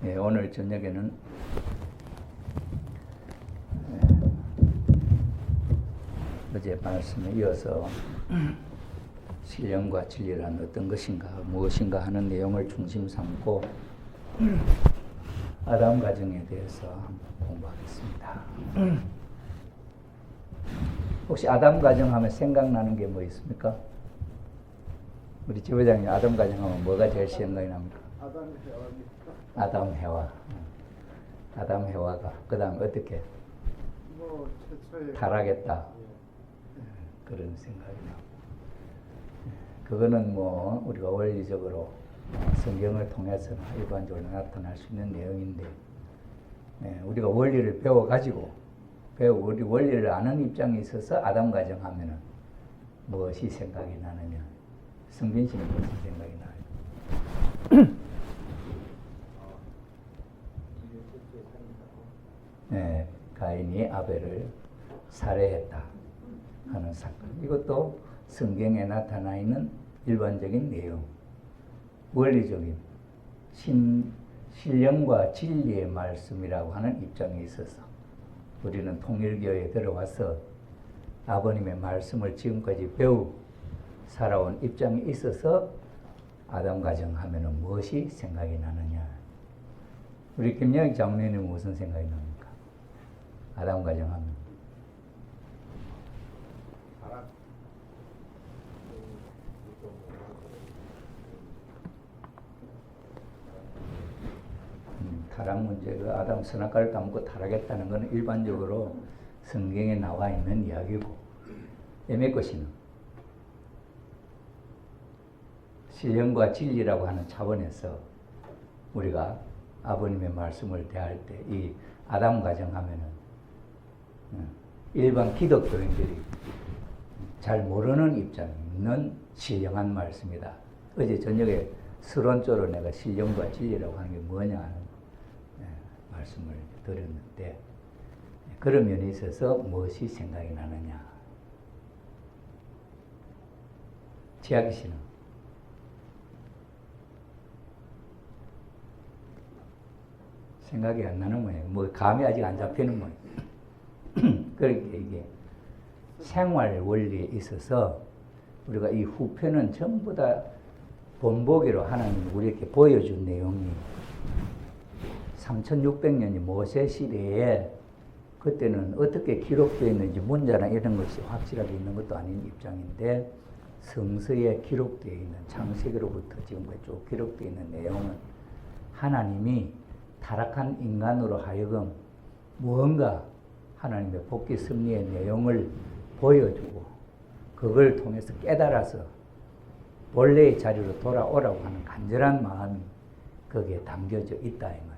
예, 오늘 저녁에는 어제 말씀에 이어서 신령과 진리란 어떤 것인가, 무엇인가 하는 내용을 중심 삼고 아담 가정에 대해서 한번 공부하겠습니다. 혹시 아담 가정 하면 생각나는 게 뭐 있습니까? 우리 지부장님 아담 가정 하면 뭐가 제일 생각이 납니까? 아담 해와. 아담 해와가 그 다음 어떻게? 타락했다. 그런 생각이 나고. 그거는 뭐 우리가 원리적으로 성경을 통해서는 일반적으로 나타날 수 있는 내용인데, 우리가 원리를 배워가지고 우리 원리를 아는 입장에 있어서 아담 가정 하면은 무엇이 생각이 나느냐? 성빈 씨는 무슨 생각이 나요? 네, 가인이 아벨을 살해했다 하는 사건. 이것도 성경에 나타나 있는 일반적인 내용, 원리적인 신령과 진리의 말씀이라고 하는 입장에 있어서 우리는 통일교회에 들어와서 아버님의 말씀을 지금까지 배우고 살아온 입장에 있어서 아담 가정 하면은 무엇이 생각이 나느냐? 우리 김영익 장로님은 무슨 생각이 납니까? 아담 가정 하면. 타락 문제, 그 아담 선악과를 따먹고 타락했다는 것은 일반적으로 성경에 나와 있는 이야기고, 에메 것이는 신령과 진리라고 하는 차원에서 우리가 아버님의 말씀을 대할 때 이 아담 가정 하면은 일반 기독교인들이 잘 모르는 입장에 있는 신령한 말씀이다. 어제 저녁에 서론조로 내가 신령과 진리라고 하는 게 뭐냐 하는 말씀을 드렸는데, 그런 면에 있어서 무엇이 생각이 나느냐? 지아기 씨는? 생각이 안 나는 모양, 뭐 감이 아직 안 잡히는 모양. 그러니까 이게 생활 원리에 있어서 우리가 이 후편은 전부 다 본보기로 하나님이 우리에게 보여준 내용이 3600년이 모세 시대에, 그때는 어떻게 기록되어 있는지 문자나 이런 것이 확실하게 있는 것도 아닌 입장인데, 성서에 기록되어 있는 창세기로부터 지금까지 쭉 기록되어 있는 내용은 하나님이 타락한 인간으로 하여금 무언가 하나님의 복귀 섭리의 내용을 보여주고 그걸 통해서 깨달아서 본래의 자리로 돌아오라고 하는 간절한 마음이 거기에 담겨져 있다 이 말이에요.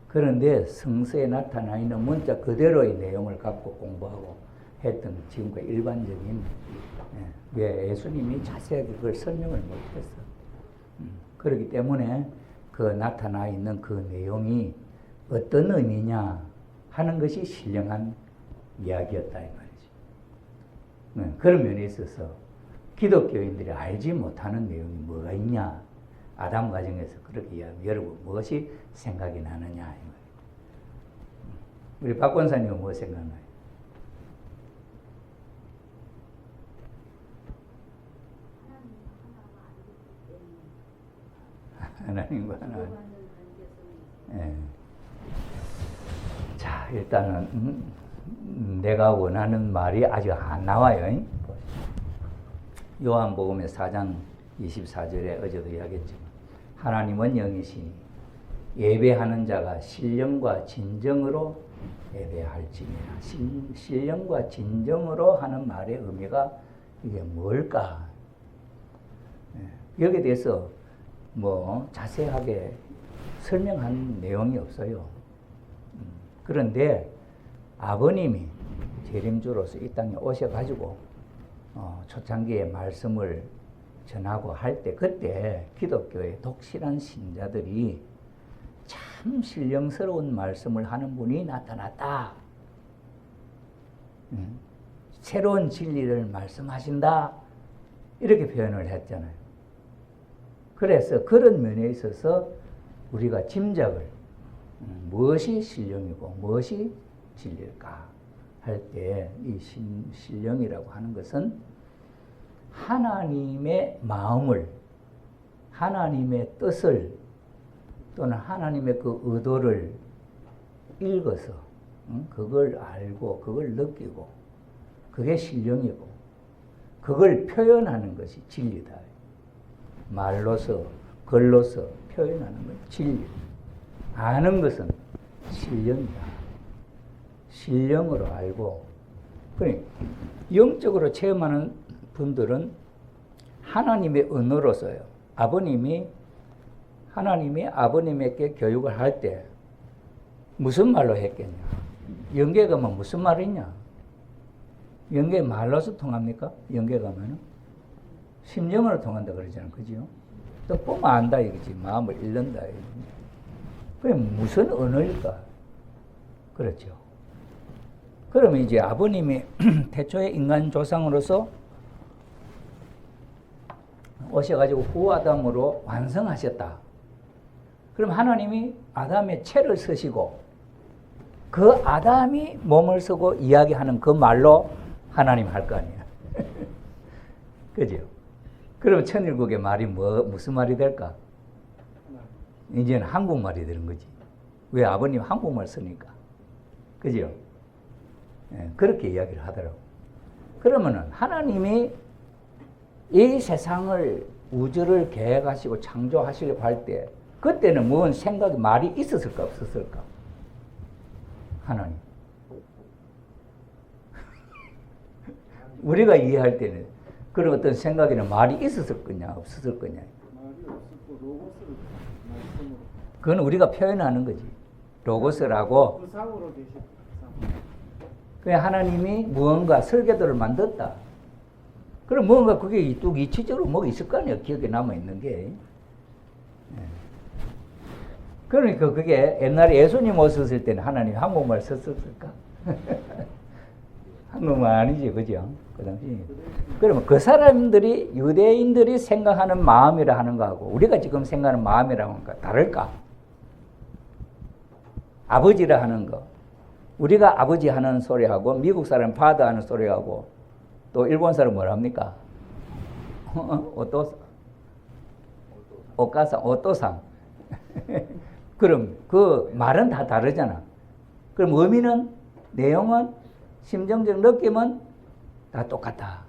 그런데 성서에 나타나 있는 문자 그대로의 내용을 갖고 공부하고 했던 지금까지 일반적인, 왜 예수님이 자세하게 그걸 설명을 못했어. 그렇기 때문에 그 나타나 있는 그 내용이 어떤 의미냐 하는 것이 신령한 이야기였다 이 말이지. 그런 면에 있어서 기독교인들이 알지 못하는 내용이 뭐가 있냐? 아담 가정에서 그렇게 이야기하면 여러분 무엇이 생각이 나느냐 이 말이에요. 우리 박 권사님은 뭐 생각나요? 하나님과 하나. 자, 일단은 내가 원하는 말이 아직 안 나와요. 요한복음의 4장 24절에 어제도 이야기했지만, 하나님은 영이시니 예배하는 자가 신령과 진정으로 예배할지니라. 신령과 진정으로 하는 말의 의미가 이게 뭘까? 여기에 대해서 뭐 자세하게 설명한 내용이 없어요. 그런데 아버님이 재림주로서 이 땅에 오셔가지고 초창기에 말씀을 전하고 할 때, 그때 기독교의 독실한 신자들이 참 신령스러운 말씀을 하는 분이 나타났다. 새로운 진리를 말씀하신다. 이렇게 표현을 했잖아요. 그래서 그런 면에 있어서 우리가 짐작을 무엇이 신령이고 무엇이 진리일까 할 때 이 신령이라고 하는 것은 하나님의 마음을, 하나님의 뜻을 또는 하나님의 그 의도를 읽어서 그걸 알고 그걸 느끼고 그게 신령이고 그걸 표현하는 것이 진리다. 말로서 글로서 표현하는 건 진리. 아는 것은 신령이다. 신령으로 알고, 그러니까 영적으로 체험하는 분들은 하나님의 언어로서요. 하나님이 아버님에게 교육을 할 때 무슨 말로 했겠냐? 영계가면 무슨 말이냐? 영계 말로서 통합니까? 영계 가면은 심령으로 통한다 그러잖아요, 그죠? 또 보면 안다 이거지, 마음을 읽는다. 그게 무슨 언어일까? 그렇죠. 그러면 이제 아버님이 태초의 인간 조상으로서 오셔가지고 후아담으로 완성하셨다. 그럼 하나님이 아담의 채를 쓰시고 그 아담이 몸을 쓰고 이야기하는 그 말로 하나님 할 거 아니야. 그죠? 그럼 천일국의 말이 무슨 말이 될까? 이제는 한국말이 되는 거지. 왜? 아버님 한국말 쓰니까. 그죠? 예, 그렇게 이야기를 하더라고. 그러면은 하나님이 이 세상을, 우주를 계획하시고 창조하시려고 할 때 그때는 무슨 생각이, 말이 있었을까 없었을까? 하나님. 우리가 이해할 때는 그런 어떤 생각이나 말이 있었을 거냐 없었을 거냐. 말이 없었고 로고스를 말씀으로. 그건 우리가 표현하는 거지. 로고스라고. 그 상으로 계셨다. 그냥 하나님이 무언가 설계도를 만들었다. 그럼 뭔가 그게 이치적으로 뭐가 있을 거 아니에요. 기억에 남아있는 게. 그러니까 그게 옛날에 예수님 오셨을 때는 하나님 한국말 썼을까? 한국말 아니지, 그죠? 그 당시. 그러면 그 사람들이, 유대인들이 생각하는 마음이라 하는 거하고 우리가 지금 생각하는 마음이라 하는 거 다를까? 아버지라 하는 거. 우리가 아버지 하는 소리하고 미국 사람 파더 하는 소리하고 또 일본 사람 뭐라 합니까? 오토상. 그럼 그 말은 다 다르잖아. 그럼 의미는, 내용은, 심정적 느낌은 다 똑같다.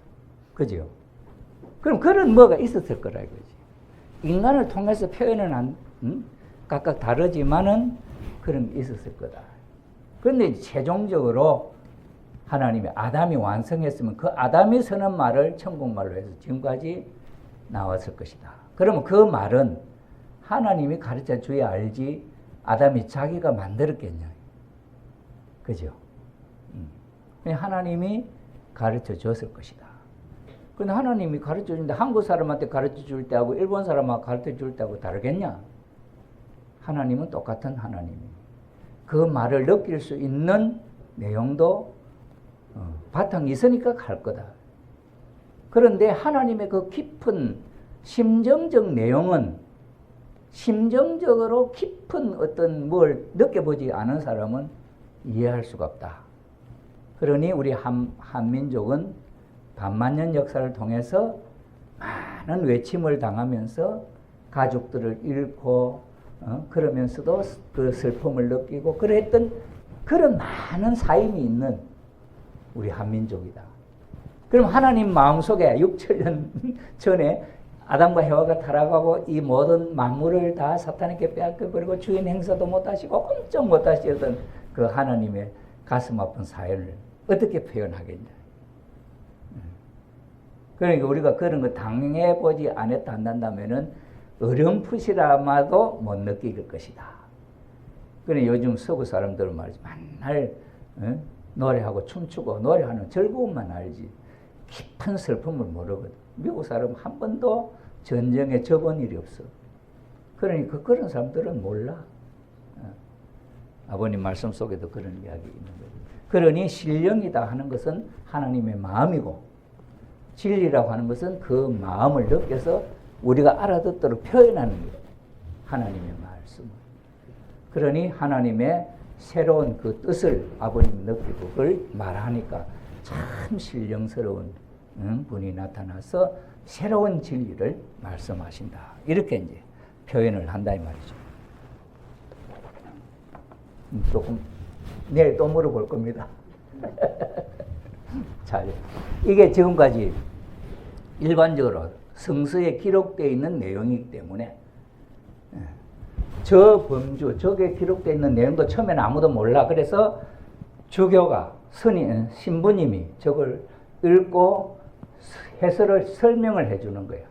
그죠? 그럼 그런 뭐가 있었을 거라 이거지. 인간을 통해서 표현은 각각 다르지만은 그런 게 있었을 거다. 그런데 최종적으로 하나님이 아담이 완성했으면 그 아담이 쓰는 말을 천국말로 해서 지금까지 나왔을 것이다. 그러면 그 말은 하나님이 가르쳐 줘야 알지 아담이 자기가 만들었겠냐. 그죠? 하나님이 가르쳐 줬을 것이다. 근데 하나님이 가르쳐 주는데 한국 사람한테 가르쳐 줄 때하고 일본 사람한테 가르쳐 줄 때하고 다르겠냐? 하나님은 똑같은 하나님이에요. 그 말을 느낄 수 있는 내용도 바탕이 있으니까 갈 거다. 그런데 하나님의 그 깊은 심정적 내용은, 심정적으로 깊은 어떤 뭘 느껴보지 않은 사람은 이해할 수가 없다. 그러니 우리 한민족은 반만년 역사를 통해서 많은 외침을 당하면서 가족들을 잃고 그러면서도 그 슬픔을 느끼고 그랬던 그런 많은 사임이 있는 우리 한민족이다. 그럼 하나님 마음속에 6천년 전에 아담과 해와가 타락하고 이 모든 만물을 다 사탄에게 빼앗겨버리고 주인 행사도 못하시고 꼼짝 못하시던 그 하나님의 가슴 아픈 사연을 어떻게 표현하겠냐. 그러니까 우리가 그런 거 당해보지 않았다 한다면은 어렴풋이라마도 못 느낄 것이다. 그래 요즘 서구 사람들은 말이지 맨날 노래하고 춤추고 노래하는 즐거움만 알지 깊은 슬픔을 모르거든. 미국 사람 한 번도 전쟁에 접은 일이 없어. 그러니까 그런 사람들은 몰라. 아버님 말씀 속에도 그런 이야기 있는 거죠. 그러니 신령이다 하는 것은 하나님의 마음이고 진리라고 하는 것은 그 마음을 느껴서 우리가 알아듣도록 표현하는 거예요. 하나님의 말. 말씀을. 그러니 하나님의 새로운 그 뜻을 아버님이 느끼고 그걸 말하니까 참 신령스러운 분이 나타나서 새로운 진리를 말씀하신다. 이렇게 이제 표현을 한다 이 말이죠. 조금 내일 또 물어볼 겁니다. 자, 이게 지금까지 일반적으로 성서에 기록되어 있는 내용이기 때문에 저 범주, 저게 기록되어 있는 내용도 처음에는 아무도 몰라. 그래서 주교가, 신부님이 저걸 읽고 해설을 설명을 해주는 거예요.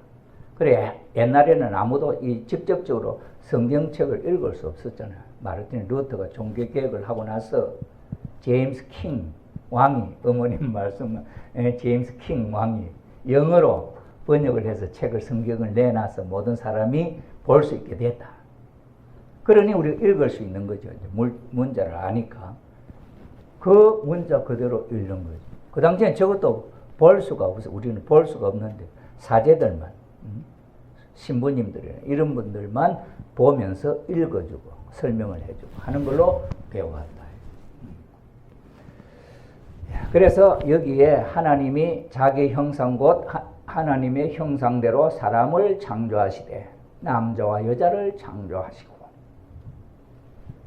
그래, 옛날에는 아무도 직접적으로 성경책을 읽을 수 없었잖아요. 마르틴 루터가 종교개혁을 하고 나서 제임스 킹 왕이, 어머님 말씀, 제임스 킹 왕이 영어로 번역을 해서 책을, 성경을 내놔서 모든 사람이 볼 수 있게 됐다. 그러니 우리가 읽을 수 있는 거죠. 문자를 아니까. 그 문자 그대로 읽는 거죠. 그 당시엔 저것도 볼 수가 없어요. 우리는 볼 수가 없는데, 사제들만, 신부님들이나 이런 분들만 보면서 읽어주고 설명을 해주고 하는 걸로 배워왔다. 그래서 여기에 하나님이 자기 형상 곧 하나님의 형상대로 사람을 창조하시되 남자와 여자를 창조하시고,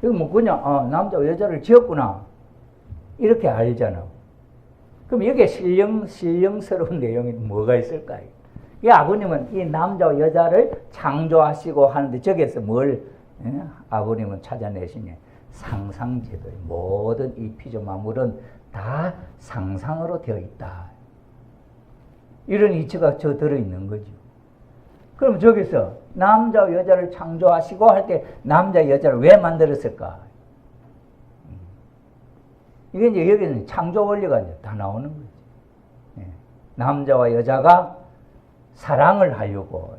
이거 뭐 그냥 남자와 여자를 지었구나 이렇게 알잖아. 그럼 여기에 신령스러운 내용이 뭐가 있을까요? 이 아버님은 이 남자와 여자를 창조하시고 하는데 저기에서 뭘 아버님은 찾아내시냐? 상상제들, 모든 이 피조만물은 다 상상으로 되어 있다. 이런 이치가 저 들어있는 거죠. 그럼 저기서 남자와 여자를 창조하시고 할 때 남자 여자를 왜 만들었을까? 이게 이제 여기는 창조 원리가 이제 다 나오는 거지. 남자와 여자가 사랑을 하려고.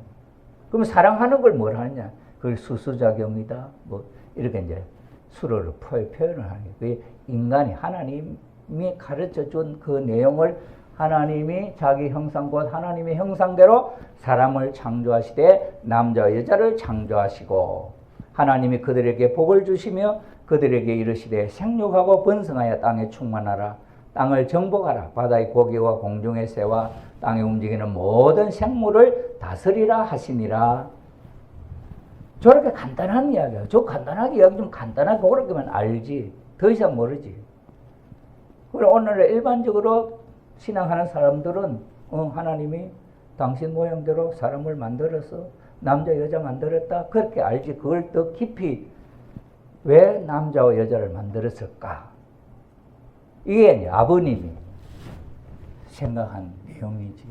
그럼 사랑하는 걸 뭘 하느냐? 그게 수수작용이다. 뭐 이렇게 이제 수로를 표현을 하는 게, 그게 인간이 하나님이 가르쳐 준 그 내용을 하나님이 자기 형상 곧 하나님의 형상대로 사람을 창조하시되 남자와 여자를 창조하시고 하나님이 그들에게 복을 주시며 그들에게 이르시되 생육하고 번성하여 땅에 충만하라. 땅을 정복하라. 바다의 고기와 공중의 새와 땅에 움직이는 모든 생물을 다스리라 하시니라. 저렇게 간단한 이야기야. 저 간단하게 이야기 좀 간단하게 그렇게만 알지. 더 이상 모르지. 그리고 오늘 일반적으로 신앙하는 사람들은 하나님이 당신 모양대로 사람을 만들어서 남자 여자 만들었다 그렇게 알지. 그걸 더 깊이 왜 남자와 여자를 만들었을까? 이게 이제 아버님이 생각한 내용이지.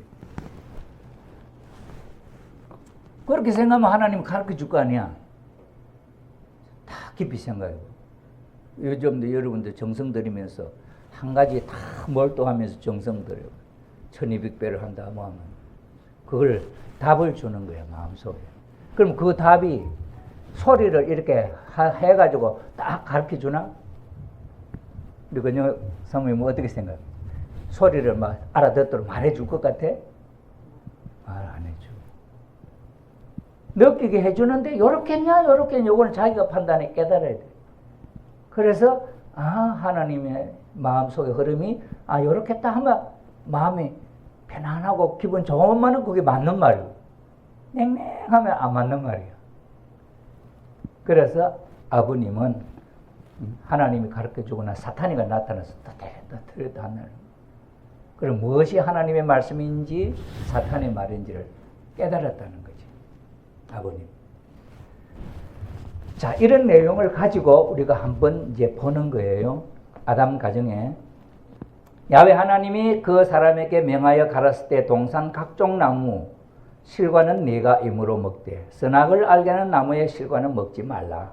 그렇게 생각하면 하나님 가르쳐 줄 거 아니야. 다 깊이 생각해. 요즘도 여러분들 정성 들이면서 한 가지 다 몰두하면서 정성 들여요. 1200배를 한다 뭐 하면 그걸 답을 주는 거예요, 마음속에. 그럼 그 답이 소리를 이렇게 해가지고 딱 가르쳐 주나? 우리 근영 사모님 어떻게 생각해요? 소리를 막 알아듣도록 말해줄 것 같아? 말 안 해줘. 느끼게 해주는데 요렇게 했냐 요렇게 했냐 요거는 자기가 판단해 깨달아야 돼. 그래서 하나님의 마음속의 흐름이 요렇게 했다 하면 마음이 편안하고 기분 좋으면 그게 맞는 말이고 냉랭하면 안 맞는 말이야. 그래서 아버님은 하나님이 가르쳐주고 나 사탄이가 나타나서 터뜨렸다 하는. 그럼 무엇이 하나님의 말씀인지 사탄의 말인지를 깨달았다는 거지. 아버님. 자, 이런 내용을 가지고 우리가 한번 이제 보는 거예요. 아담 가정에 야훼 하나님이 그 사람에게 명하여 가랐을 때 동산 각종 나무 실과는 네가 임으로 먹되 선악을 알게 하는 나무의 실과는 먹지 말라.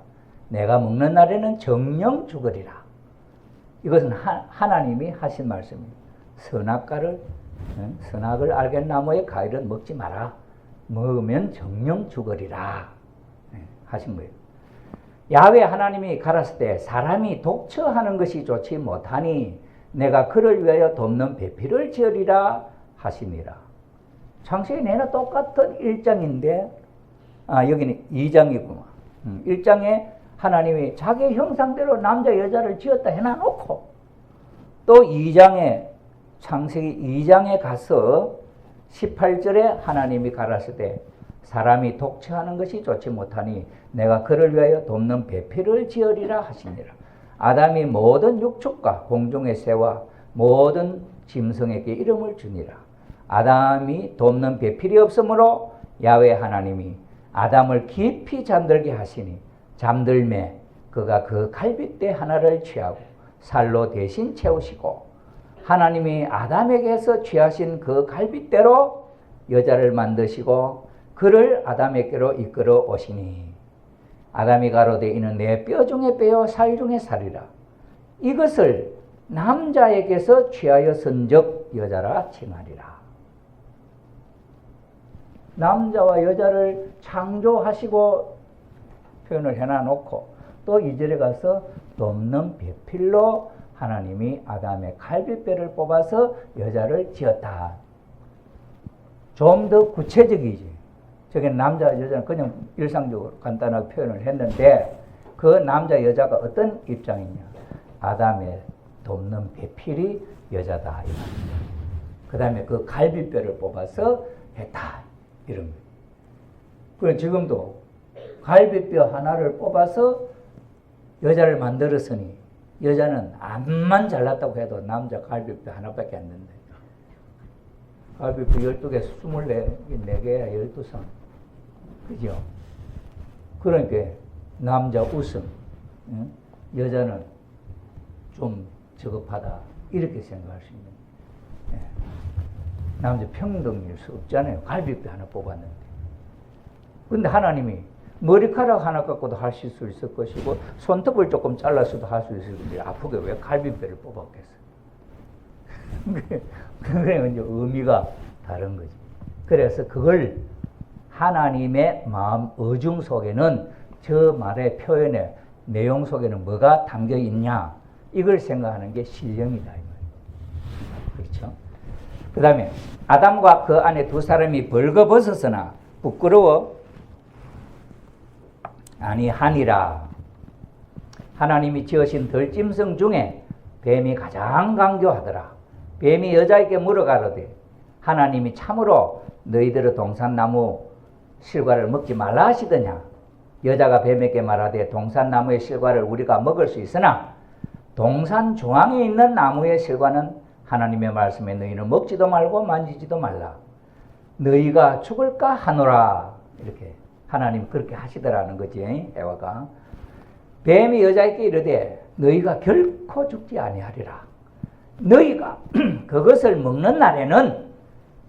내가 먹는 날에는 정령 죽으리라. 이것은 하나님이 하신 말씀입니다. 선악을 알게 하는 나무의 과일은 먹지 마라. 먹으면 정령 죽으리라 하신 거예요. 야훼 하나님이 가랐을 때 사람이 독처하는 것이 좋지 못하니 내가 그를 위하여 돕는 배필을 지으리라 하시니라. 창세기 내나 똑같은 1장인데 여기는 2장이구나. 1장에 하나님이 자기 형상대로 남자 여자를 지었다 해놔놓고 또 2장에 창세기 2장에 가서 18절에 하나님이 가라사대 때 사람이 독처하는 것이 좋지 못하니 내가 그를 위하여 돕는 배필을 지으리라 하시니라. 아담이 모든 육축과 공중의 새와 모든 짐승에게 이름을 주니라. 아담이 돕는 배필이 없으므로 야훼 하나님이 아담을 깊이 잠들게 하시니 잠들매 그가 그 갈빗대 하나를 취하고 살로 대신 채우시고 하나님이 아담에게서 취하신 그 갈빗대로 여자를 만드시고 그를 아담에게로 이끌어 오시니 아담이 가로되 이는 내 뼈 중에 뼈요 살 중에 살이라. 이것을 남자에게서 취하여 선적 여자라 칭하리라. 남자와 여자를 창조하시고 표현을 해놔놓고 또 2절에 가서 돕는 배필로 하나님이 아담의 갈빗뼈를 뽑아서 여자를 지었다. 좀 더 구체적이지. 저게 남자 여자는 그냥 일상적으로 간단하게 표현을 했는데 그 남자 여자가 어떤 입장이냐. 아담의 돕는 배필이 여자다. 그 다음에 그 갈빗뼈를 뽑아서 했다. 이런 거예요. 그래 지금도 갈빗뼈 하나를 뽑아서 여자를 만들었으니 여자는 암만 잘났다고 해도 남자 갈빗뼈 하나밖에 안 된다. 갈빗뼈 12개, 24개야 12성. 그죠? 그러니까 남자 우선, 여자는 좀 저급하다. 이렇게 생각할 수 있는 거예요. 남자 평등일 수 없잖아요. 갈빗뼈 하나 뽑았는데. 근데 하나님이 머리카락 하나 갖고도 할 수 있을 것이고 손톱을 조금 잘라서도 할 수 있을 것이고 아프게 왜 갈빗뼈를 뽑았겠어요? 그래 이제 의미가 다른 거지. 그래서 그걸 하나님의 마음 의중 속에는 저 말의 표현의 내용 속에는 뭐가 담겨 있냐 이걸 생각하는 게 신령이다 이 말이에요. 그렇죠? 그 다음에 아담과 그 안에 두 사람이 벌거벗었으나 부끄러워 아니하니라. 하나님이 지으신 들짐승 중에 뱀이 가장 강교하더라. 뱀이 여자에게 물어가로되 하나님이 참으로 너희들의 동산나무 실과를 먹지 말라 하시더냐. 여자가 뱀에게 말하되 동산나무의 실과를 우리가 먹을 수 있으나 동산 중앙에 있는 나무의 실과는 하나님의 말씀에 너희는 먹지도 말고 만지지도 말라. 너희가 죽을까 하노라. 이렇게 하나님 그렇게 하시더라는 거지. 해와가 뱀이 여자에게 이르되 너희가 결코 죽지 아니하리라. 너희가 그것을 먹는 날에는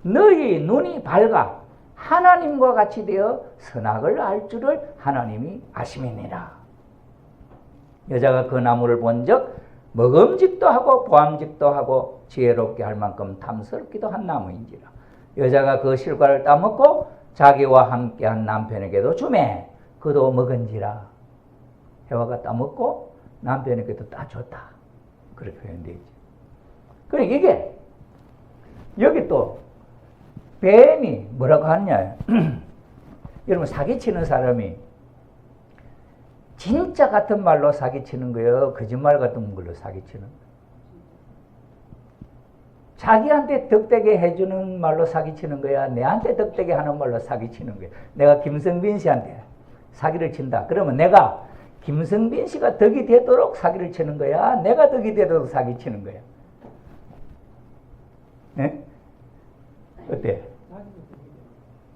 너희 눈이 밝아 하나님과 같이 되어 선악을 알 줄을 하나님이 아심이니라. 여자가 그 나무를 본즉 먹음직도 하고 보암직도 하고 지혜롭게 할 만큼 탐스럽기도 한 나무인지라. 여자가 그 실과를 따먹고 자기와 함께한 남편에게도 주매 그도 먹은지라. 해와가 따먹고 남편에게도 따줬다. 그렇게 표현되어 있죠. 그러니까 이게 여기 또 뱀이 뭐라고 하느냐. 여러분 사기치는 사람이 진짜 같은 말로 사기치는 거예요? 거짓말 같은 걸로 사기치는 거예요? 자기한테 덕되게 해주는 말로 사기치는 거야? 내한테 덕되게 하는 말로 사기치는 거야? 내가 김성빈 씨한테 사기를 친다. 그러면 내가 김성빈 씨가 덕이 되도록 사기를 치는 거야? 내가 덕이 되도록 사기치는 거야? 네? 어때?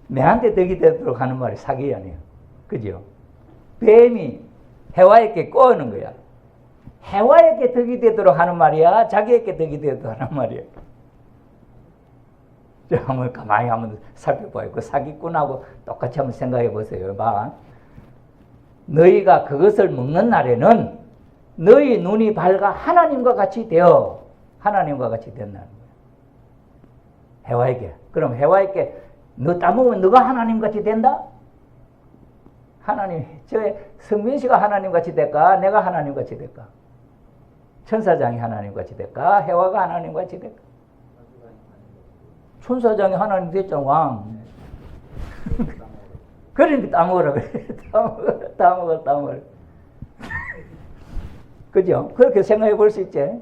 내한테 덕이 되도록 하는 말이 사기 아니에요. 그죠? 뱀이 해와에게 꼬는 거야. 해와에게 덕이 되도록 하는 말이야? 자기에게 덕이 되도록 하는 말이야? 한번 가만히 한번 살펴봐요. 그 사기꾼하고 똑같이 한번 생각해 보세요. 봐. 너희가 그것을 먹는 날에는 너희 눈이 밝아 하나님과 같이 되어 하나님과 같이 된다는 거예요. 해와에게. 그럼 해와에게 너 따먹으면 너가 하나님 같이 된다? 하나님, 저 성민 씨가 하나님 같이 될까? 내가 하나님 같이 될까? 천사장이 하나님 같이 될까? 해와가 하나님 같이 될까? 천사장이 하나님 됐잖아, 왕. 그러니까 따먹으라 그래. 따먹어. 그죠? 그렇게 생각해 볼 수 있지?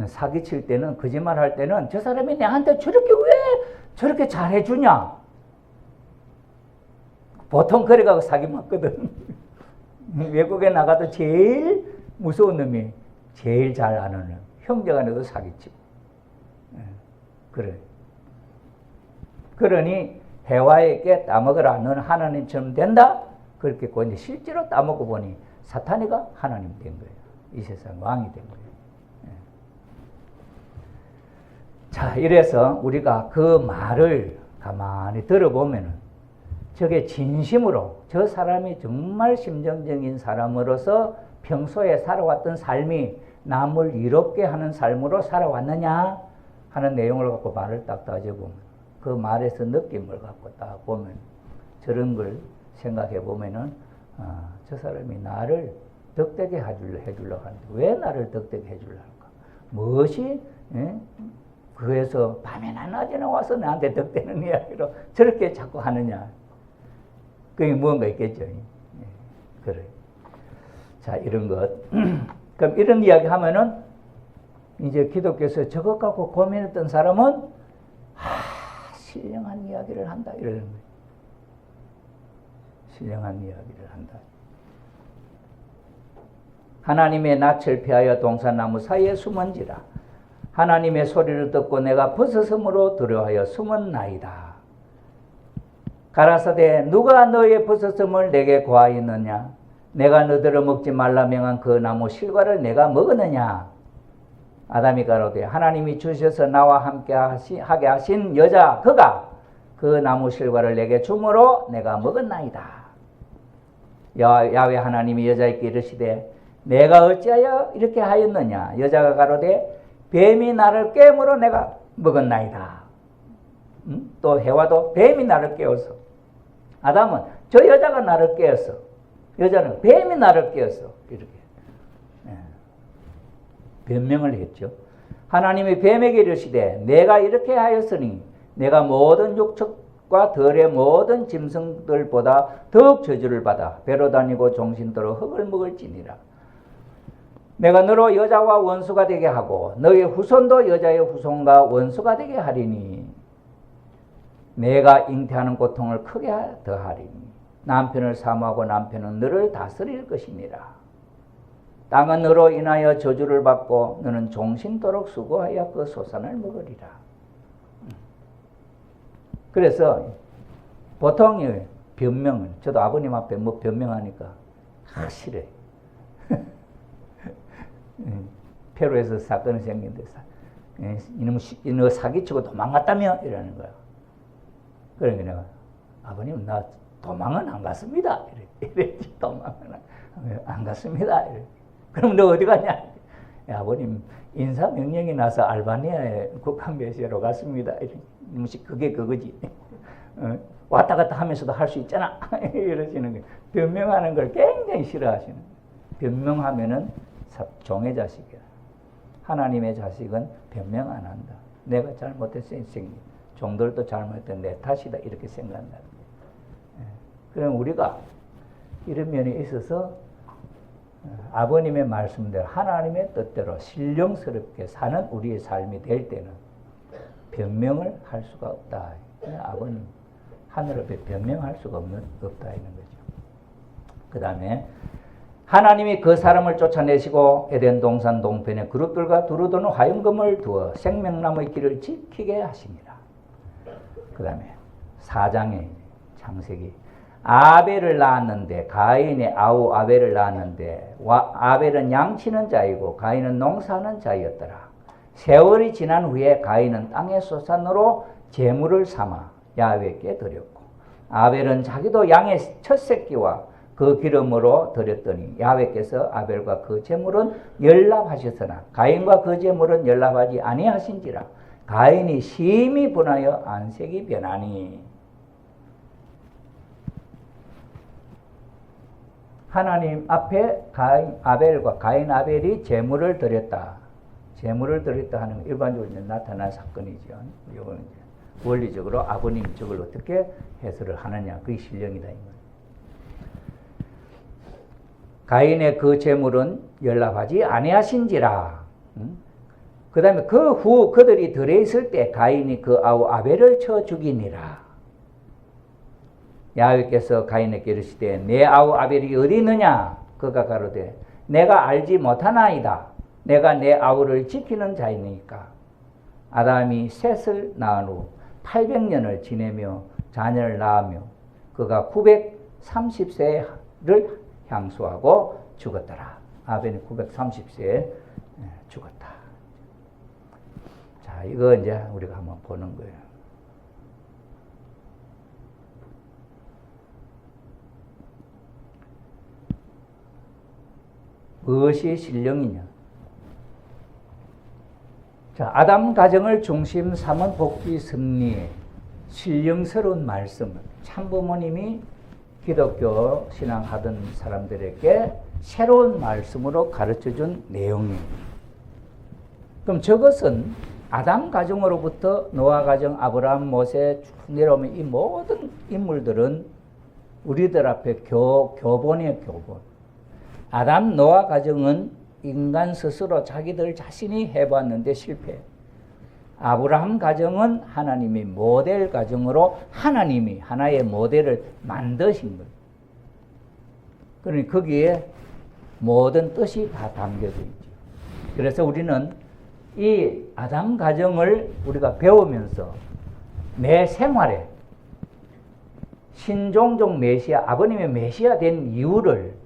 사기칠 때는, 거짓말 할 때는 저 사람이 내한테 저렇게 왜 저렇게 잘해주냐? 보통 그래가고 사기 맞거든. 외국에 나가도 제일 무서운 놈이 제일 잘 아는 놈. 형제간에도 사기치고. 그래. 그러니 해와에게 따먹으라. 너는 하나님처럼 된다? 그렇게 했고, 이제 실제로 따먹고 보니 사탄이가 하나님 된 거예요. 이 세상 왕이 된 거예요. 자, 이래서 우리가 그 말을 가만히 들어보면은 저게 진심으로 저 사람이 정말 심정적인 사람으로서 평소에 살아왔던 삶이 남을 이롭게 하는 삶으로 살아왔느냐 하는 내용을 갖고 말을 딱 따져보면 그 말에서 느낌을 갖고 딱 보면 저런 걸 생각해 보면은 저 사람이 나를 덕되게 해주려고 하는데 왜 나를 덕되게 해주려고 할까? 무엇이 그래서 밤에나 낮에나 와서 나한테 덕되는 이야기로 저렇게 자꾸 하느냐? 그게 무언가 있겠죠. 그래. 자, 이런 것. 그럼 이런 이야기 하면은 이제 기독교에서 저것 갖고 고민했던 사람은 신령한 이야기를 한다 이러는 거예요. 신령한 이야기를 한다. 하나님의 낯을 피하여 동산나무 사이에 숨은지라. 하나님의 소리를 듣고 내가 버섯섬으로 들어하여 숨었나이다. 가라사대 누가 너의 버섯섬을 내게 고하였느냐? 내가 너들을 먹지 말라 명한 그 나무 실과를 내가 먹었느냐? 아담이 가로되 하나님이 주셔서 나와 함께 하게 하신 여자 그가 그 나무 실과를 내게 주므로 내가 먹었나이다. 야훼 하나님이 여자에게 이르시되 내가 어찌하여 이렇게 하였느냐? 여자가 가로되 뱀이 나를 깨므로 내가 먹었나이다. 또 해와도 뱀이 나를 깨워서 아담은 저 여자가 나를 깨웠어. 여자는 뱀이 나를 깨웠어. 이렇게 변명을 했죠. 하나님이 뱀에게 이르시되 내가 이렇게 하였으니 내가 모든 육축과 들의 모든 짐승들보다 더욱 저주를 받아 배로 다니고 종신도로 흙을 먹을지니라. 내가 너로 여자와 원수가 되게 하고 너의 후손도 여자의 후손과 원수가 되게 하리니 내가 잉태하는 고통을 크게 더하리니 남편을 사모하고 남편은 너를 다스릴 것이니라. 땅은 너로 인하여 저주를 받고 너는 종신도록 수고하여 그 소산을 먹으리라. 그래서 보통 변명은 저도 아버님 앞에 뭐 변명하니까 싫어요. 페루에서 사건이 생긴데 이놈 사기치고 도망갔다며 이러는 거야. 그러니까 내가 아버님 나 도망은 안 갔습니다. 이랬지. 도망은 안 갔습니다. 이래. 그럼 너 어디 갔냐? 야, 아버님 인사명령이 나서 알바니아에 국한배시로 갔습니다. 그게 그거지. 왔다 갔다 하면서도 할 수 있잖아. 이러시는 거예요. 변명하는 걸 굉장히 싫어하시는 거예요. 변명하면은 종의 자식이야. 하나님의 자식은 변명 안 한다. 내가 잘못했으니 종들도 잘못했던 내 탓이다. 이렇게 생각한다. 그럼 우리가 이런 면이 있어서 아버님의 말씀대로 하나님의 뜻대로 신령스럽게 사는 우리의 삶이 될 때는 변명을 할 수가 없다. 아버님 하늘 앞에 변명할 수가 없다 이런 거죠. 그 다음에 하나님이 그 사람을 쫓아내시고 에덴 동산 동편에 그룹들과 두루도는 화염금을 두어 생명나무의 길을 지키게 하시니라. 그 다음에 4장에 창세기 아벨을 낳았는데 가인의 아우 아벨을 낳았는데 아벨은 양치는 자이고 가인은 농사하는 자였더라. 세월이 지난 후에 가인은 땅의 소산으로 제물을 삼아 야훼께 드렸고 아벨은 자기도 양의 첫 새끼와 그 기름으로 드렸더니 야훼께서 아벨과 그 제물은 연락하셨으나 가인과 그 제물은 연락하지 아니하신지라. 가인이 심히 분하여 안색이 변하니. 하나님 앞에 아벨과 가인 아벨이 제물을 드렸다. 제물을 드렸다 하는 건 일반적으로 나타난 사건이죠. 이거는 원리적으로 아버님 쪽을 어떻게 해설을 하느냐. 그게 신령이다. 이 말. 가인의 그 재물은 연락하지 아니하신지라. 그 다음에 그 후 그들이 들에 있을 때 가인이 그 아우 아벨을 쳐 죽이니라. 야훼께서 가인에게 이르시되 내 아우 아벨이 어디 있느냐. 그가 가로되 내가 알지 못하나이다. 내가 내 아우를 지키는 자이니까. 아담이 셋을 낳은 후 800년을 지내며 자녀를 낳으며 그가 930세를 향수하고 죽었더라. 아벨이 930세에 죽었다. 자, 이거 이제 우리가 한번 보는 거예요. 무엇이 신령이냐? 자, 아담 가정을 중심 삼은 복귀 섭리의 신령스러운 말씀을 참부모님이 기독교 신앙하던 사람들에게 새로운 말씀으로 가르쳐준 내용입니다. 그럼 저것은 아담 가정으로부터 노아 가정, 아브라함, 모세 쭉 내려오면 이 모든 인물들은 우리들 앞에 교본이에요, 교본. 아담, 노아 가정은 인간 스스로 자기들 자신이 해봤는데 실패. 아브라함 가정은 하나님이 모델 가정으로 하나님이 하나의 모델을 만드신 거예요. 그러니 거기에 모든 뜻이 다 담겨져 있죠. 그래서 우리는 이 아담 가정을 우리가 배우면서 내 생활에 신종종 메시아, 아버님의 메시아 된 이유를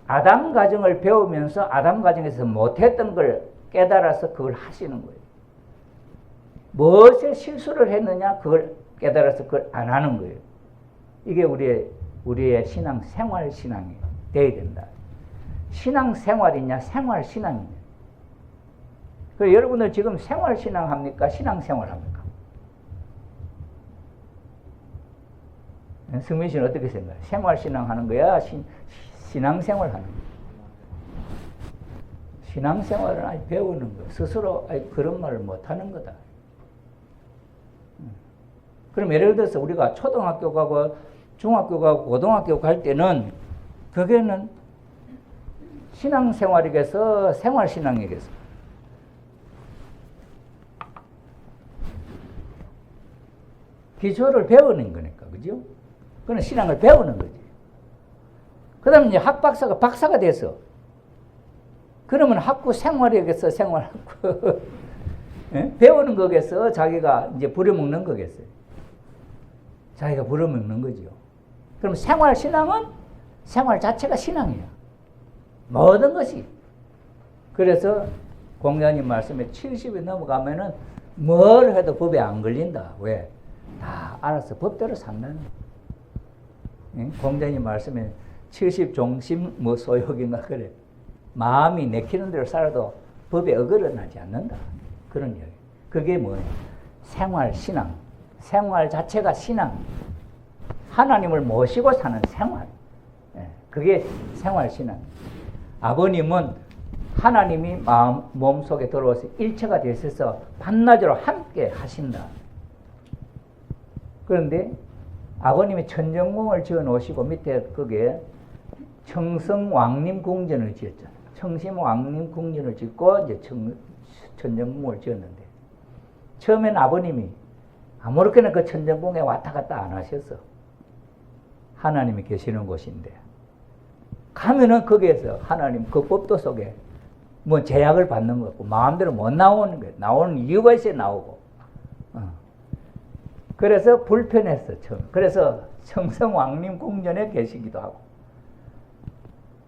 아담 가정을 배우면서 아담 가정에서 못했던 걸 깨달아서 그걸 하시는 거예요. 무엇에 실수를 했느냐 그걸 깨달아서 그걸 안 하는 거예요. 이게 우리의 신앙 생활 신앙이 돼야 된다. 신앙 생활이냐 생활 신앙이냐. 그래서 여러분들 지금 생활 신앙 합니까? 신앙 생활 합니까? 승민 씨는 어떻게 생각해요? 생활 신앙 하는 거야? 신앙 생활 하는 거야? 신앙 생활은 아직 배우는 거야. 스스로 아직 그런 말을 못 하는 거다. 그럼 예를 들어서 우리가 초등학교 가고 중학교 가고 고등학교 갈 때는 그게는 신앙생활이겠어 생활신앙이겠어? 기초를 배우는 거니까, 그죠? 그건 신앙을 배우는 거지. 그 다음에 이제 학박사가 박사가 돼서 그러면 학부 생활이겠어 생활학부 배우는 거겠어 자기가 이제 부려먹는 거겠어요. 자기가 부려먹는 거죠. 그럼 생활신앙은 생활 자체가 신앙이야. 모든 것이. 그래서 공자님 말씀에 70이 넘어가면은 뭘 해도 법에 안 걸린다. 왜? 다 알아서 법대로 산다는 거예요. 공자님 말씀에 70 종심 뭐 소욕인가 그래. 마음이 내키는 대로 살아도 법에 어긋나지 않는다. 그런 이야기. 그게 뭐예요? 생활신앙. 생활 자체가 신앙. 하나님을 모시고 사는 생활. 그게 생활신앙. 아버님은 하나님이 몸속에 들어와서 일체가 되셔서 밤낮으로 함께 하신다. 그런데 아버님이 천정궁을 지어 놓으시고 밑에 그게 청성왕림궁전을 지었잖아요. 청심왕림궁전을 짓고 이제 천정궁을 지었는데 처음엔 아버님이 아무렇게나 그 천정궁에 왔다 갔다 안 하셔서 하나님이 계시는 곳인데 가면은 거기에서 하나님 그 법도 속에 뭐 제약을 받는 것 같고 마음대로 못 나오는 거예요. 나오는 이유가 있어야 나오고. 그래서 불편했어 처음. 그래서 청성왕림궁전에 계시기도 하고.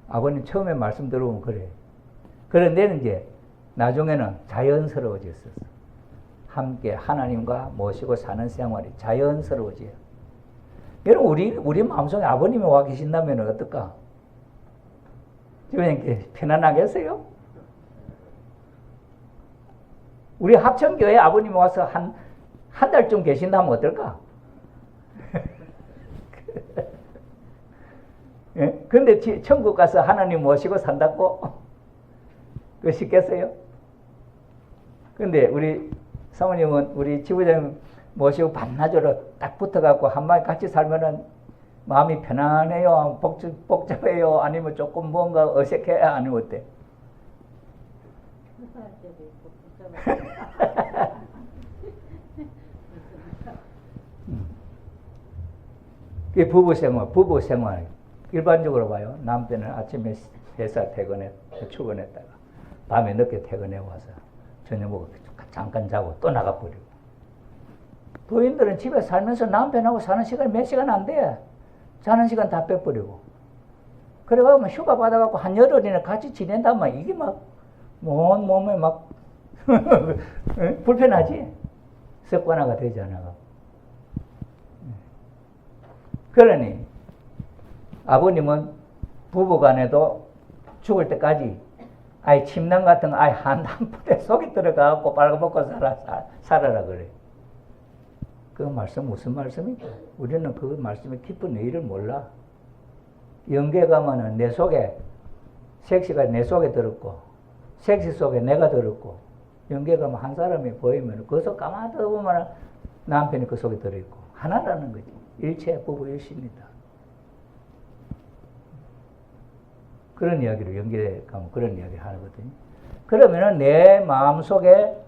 아버님 처음에 말씀 들어보면 그래. 그런데 이제 나중에는 자연스러워졌었어. 함께 하나님과 모시고 사는 생활이 자연스러워져요. 여러분 우리 마음속에 아버님이 와 계신다면 어떨까? 지금 이렇게 편안하겠어요? 우리 합천교회 아버님이 와서 한 달쯤 계신다면 어떨까? 예? 근데 천국 가서 하나님 모시고 산다고? 그거 쉽겠어요? 근데 우리 사모님은 우리 지부장님 모시고 반나절로 딱 붙어갖고 한마디 같이 살면은 마음이 편안해요? 복잡해요? 아니면 조금 뭔가 어색해요? 아니면 어때? 불편할 때도 있고 복잡할 이 부부 생활. 일반적으로 봐요. 남편은 아침에 회사 출근했다가 밤에 늦게 퇴근해 와서 저녁 먹고 잠깐 자고 또 나가버리고. 부인들은 집에 살면서 남편하고 사는 시간이 몇 시간 안 돼. 자는 시간 다 빼버리고. 그래가지고 휴가 받아갖고 한 열흘이나 같이 지낸다면 이게 막, 몸에 막, 불편하지? 습관화가 되잖아. 그러니, 아버님은 부부간에도 죽을 때까지 아예 침낭 같은 거 아예 한 푼에 속에 들어가갖고 빨아먹고 살아라 그래. 그 말씀 무슨 말씀이죠? 우리는 그 말씀의 깊은 의의를 몰라. 영계 가면은 내 속에, 색시가 내 속에 들었고, 색시 속에 내가 들었고, 영계 가면 한 사람이 보이면 그 속 가만히 보면 남편이 그 속에 들어있고, 하나라는 거지. 일체 부부 일시입니다. 그런 이야기를 연계해 가면 그런 이야기 하거든요. 그러면은 내 마음속에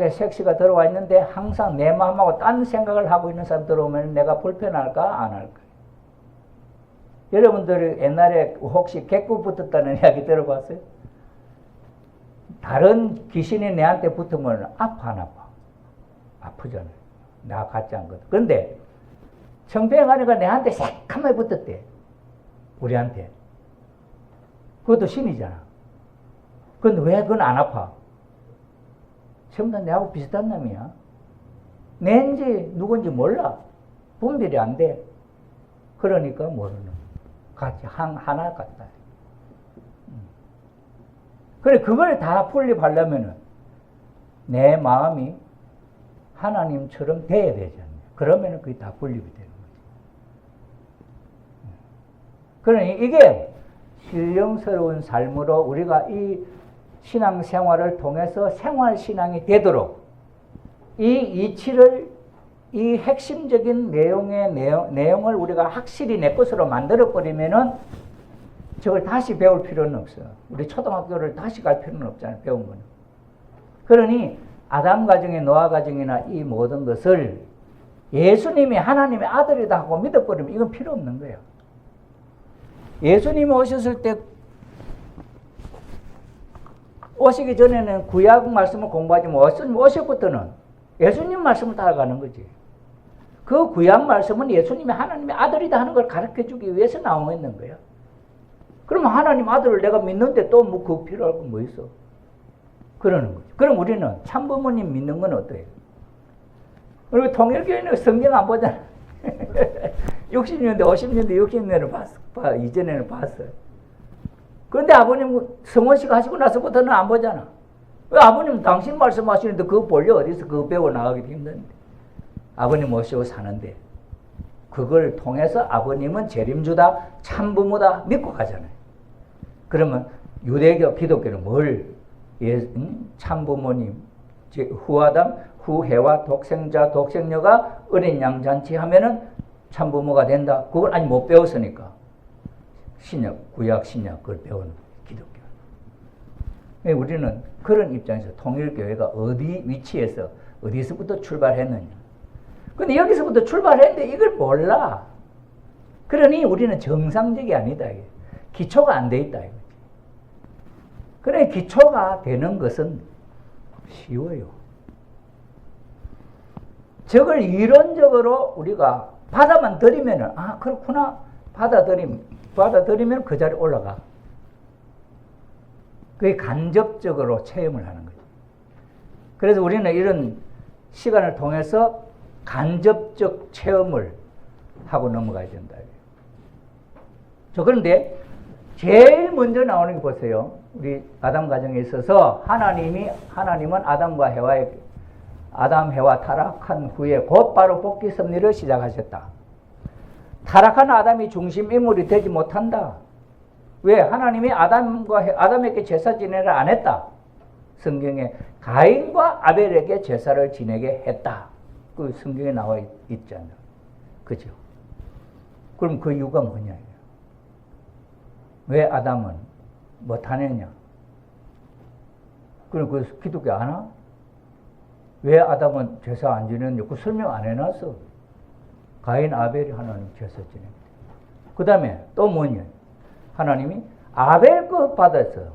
색시가 들어와 있는데 항상 내 마음하고 딴 생각을 하고 있는 사람 들어오면 내가 불편할까 안 할까? 여러분들이 옛날에 혹시 개꿀 붙었다는 이야기 들어봤어요? 다른 귀신이 내한테 붙으면 아파 안 아파? 아프잖아요. 나 같지 않거든. 그런데 청평에 가니까 내한테 새카맣게 붙었대. 우리한테. 그것도 신이잖아. 근데 왜 그건 안 아파? 전부 다 내하고 비슷한 놈이야. 내인지 누군지 몰라. 분별이 안 돼. 그러니까 모르는. 같이 하나 같다. 그래, 그걸 다 분립하려면은 내 마음이 하나님처럼 돼야 되잖아요. 그러면은 그게 다 분립이 되는 거죠. 그러니 이게 신령스러운 삶으로 우리가 이 신앙생활을 통해서 생활신앙이 되도록 이 이치를, 이 핵심적인 내용을 우리가 확실히 내 것으로 만들어버리면은 저걸 다시 배울 필요는 없어요. 우리 초등학교를 다시 갈 필요는 없잖아요. 배운 거는. 그러니 아담 가정의 노아 가정이나 이 모든 것을 예수님이 하나님의 아들이다 하고 믿어버리면 이건 필요 없는 거예요. 예수님이 오셨을 때 오시기 전에는 구약 말씀을 공부하지만 오실부터는 예수님 말씀을 따라가는 거지. 그 구약 말씀은 예수님이 하나님의 아들이다 하는 걸 가르쳐주기 위해서 나와 있는 거야. 그러면 하나님 아들을 내가 믿는데 또 뭐 그 필요할 건 뭐 있어? 그러는 거죠. 그럼 우리는 참부모님 믿는 건 어때요? 그리고 통일교회는 성경 안 보잖아. 60년대, 50년대, 60년대를 봤어. 이전에는 봤어요. 그런데 아버님 성원식 하시고 나서부터는 안 보잖아. 왜 아버님 당신 말씀하시는데 그거 볼려 어디서 그거 배워 나가기도 힘든데. 아버님 모시고 사는데 그걸 통해서 아버님은 재림주다, 참부모다 믿고 가잖아요. 그러면 유대교, 기독교는 뭘? 참부모님, 후아담, 후해와 독생자, 독생녀가 어린 양 잔치하면은 참부모가 된다. 그걸 아직 못 배웠으니까. 신약, 구약, 신약 그걸 배우는 기독교. 우리는 그런 입장에서 통일교회가 어디 위치에서 어디서부터 출발했느냐. 근데 여기서부터 출발했는데 이걸 몰라. 그러니 우리는 정상적이 아니다. 기초가 안 돼 있다. 그래, 기초가 되는 것은 쉬워요. 저걸 이론적으로 우리가 받아만 들이면은, 아, 그렇구나. 받아들이면 그 자리에 올라가. 그게 간접적으로 체험을 하는 거죠. 그래서 우리는 이런 시간을 통해서 간접적 체험을 하고 넘어가야 된다. 그런데 제일 먼저 나오는 게 보세요. 우리 아담 가정에 있어서 하나님은 아담 해와 타락한 후에 곧바로 복귀 섭리를 시작하셨다. 타락한 아담이 중심 인물이 되지 못한다. 왜? 하나님이 아담에게 제사 지내를 안 했다. 성경에 가인과 아벨에게 제사를 지내게 했다. 그 성경에 나와 있잖아요. 그죠? 그럼 그 이유가 뭐냐? 왜 아담은 못하느냐? 그럼 그 기독교 아나? 왜 아담은 제사 안 지냈냐? 그 설명 안 해놨어. 가인, 아벨이 하나님 제사 지냅니다. 그 다음에 또 뭐냐? 하나님이 아벨 거 받았어.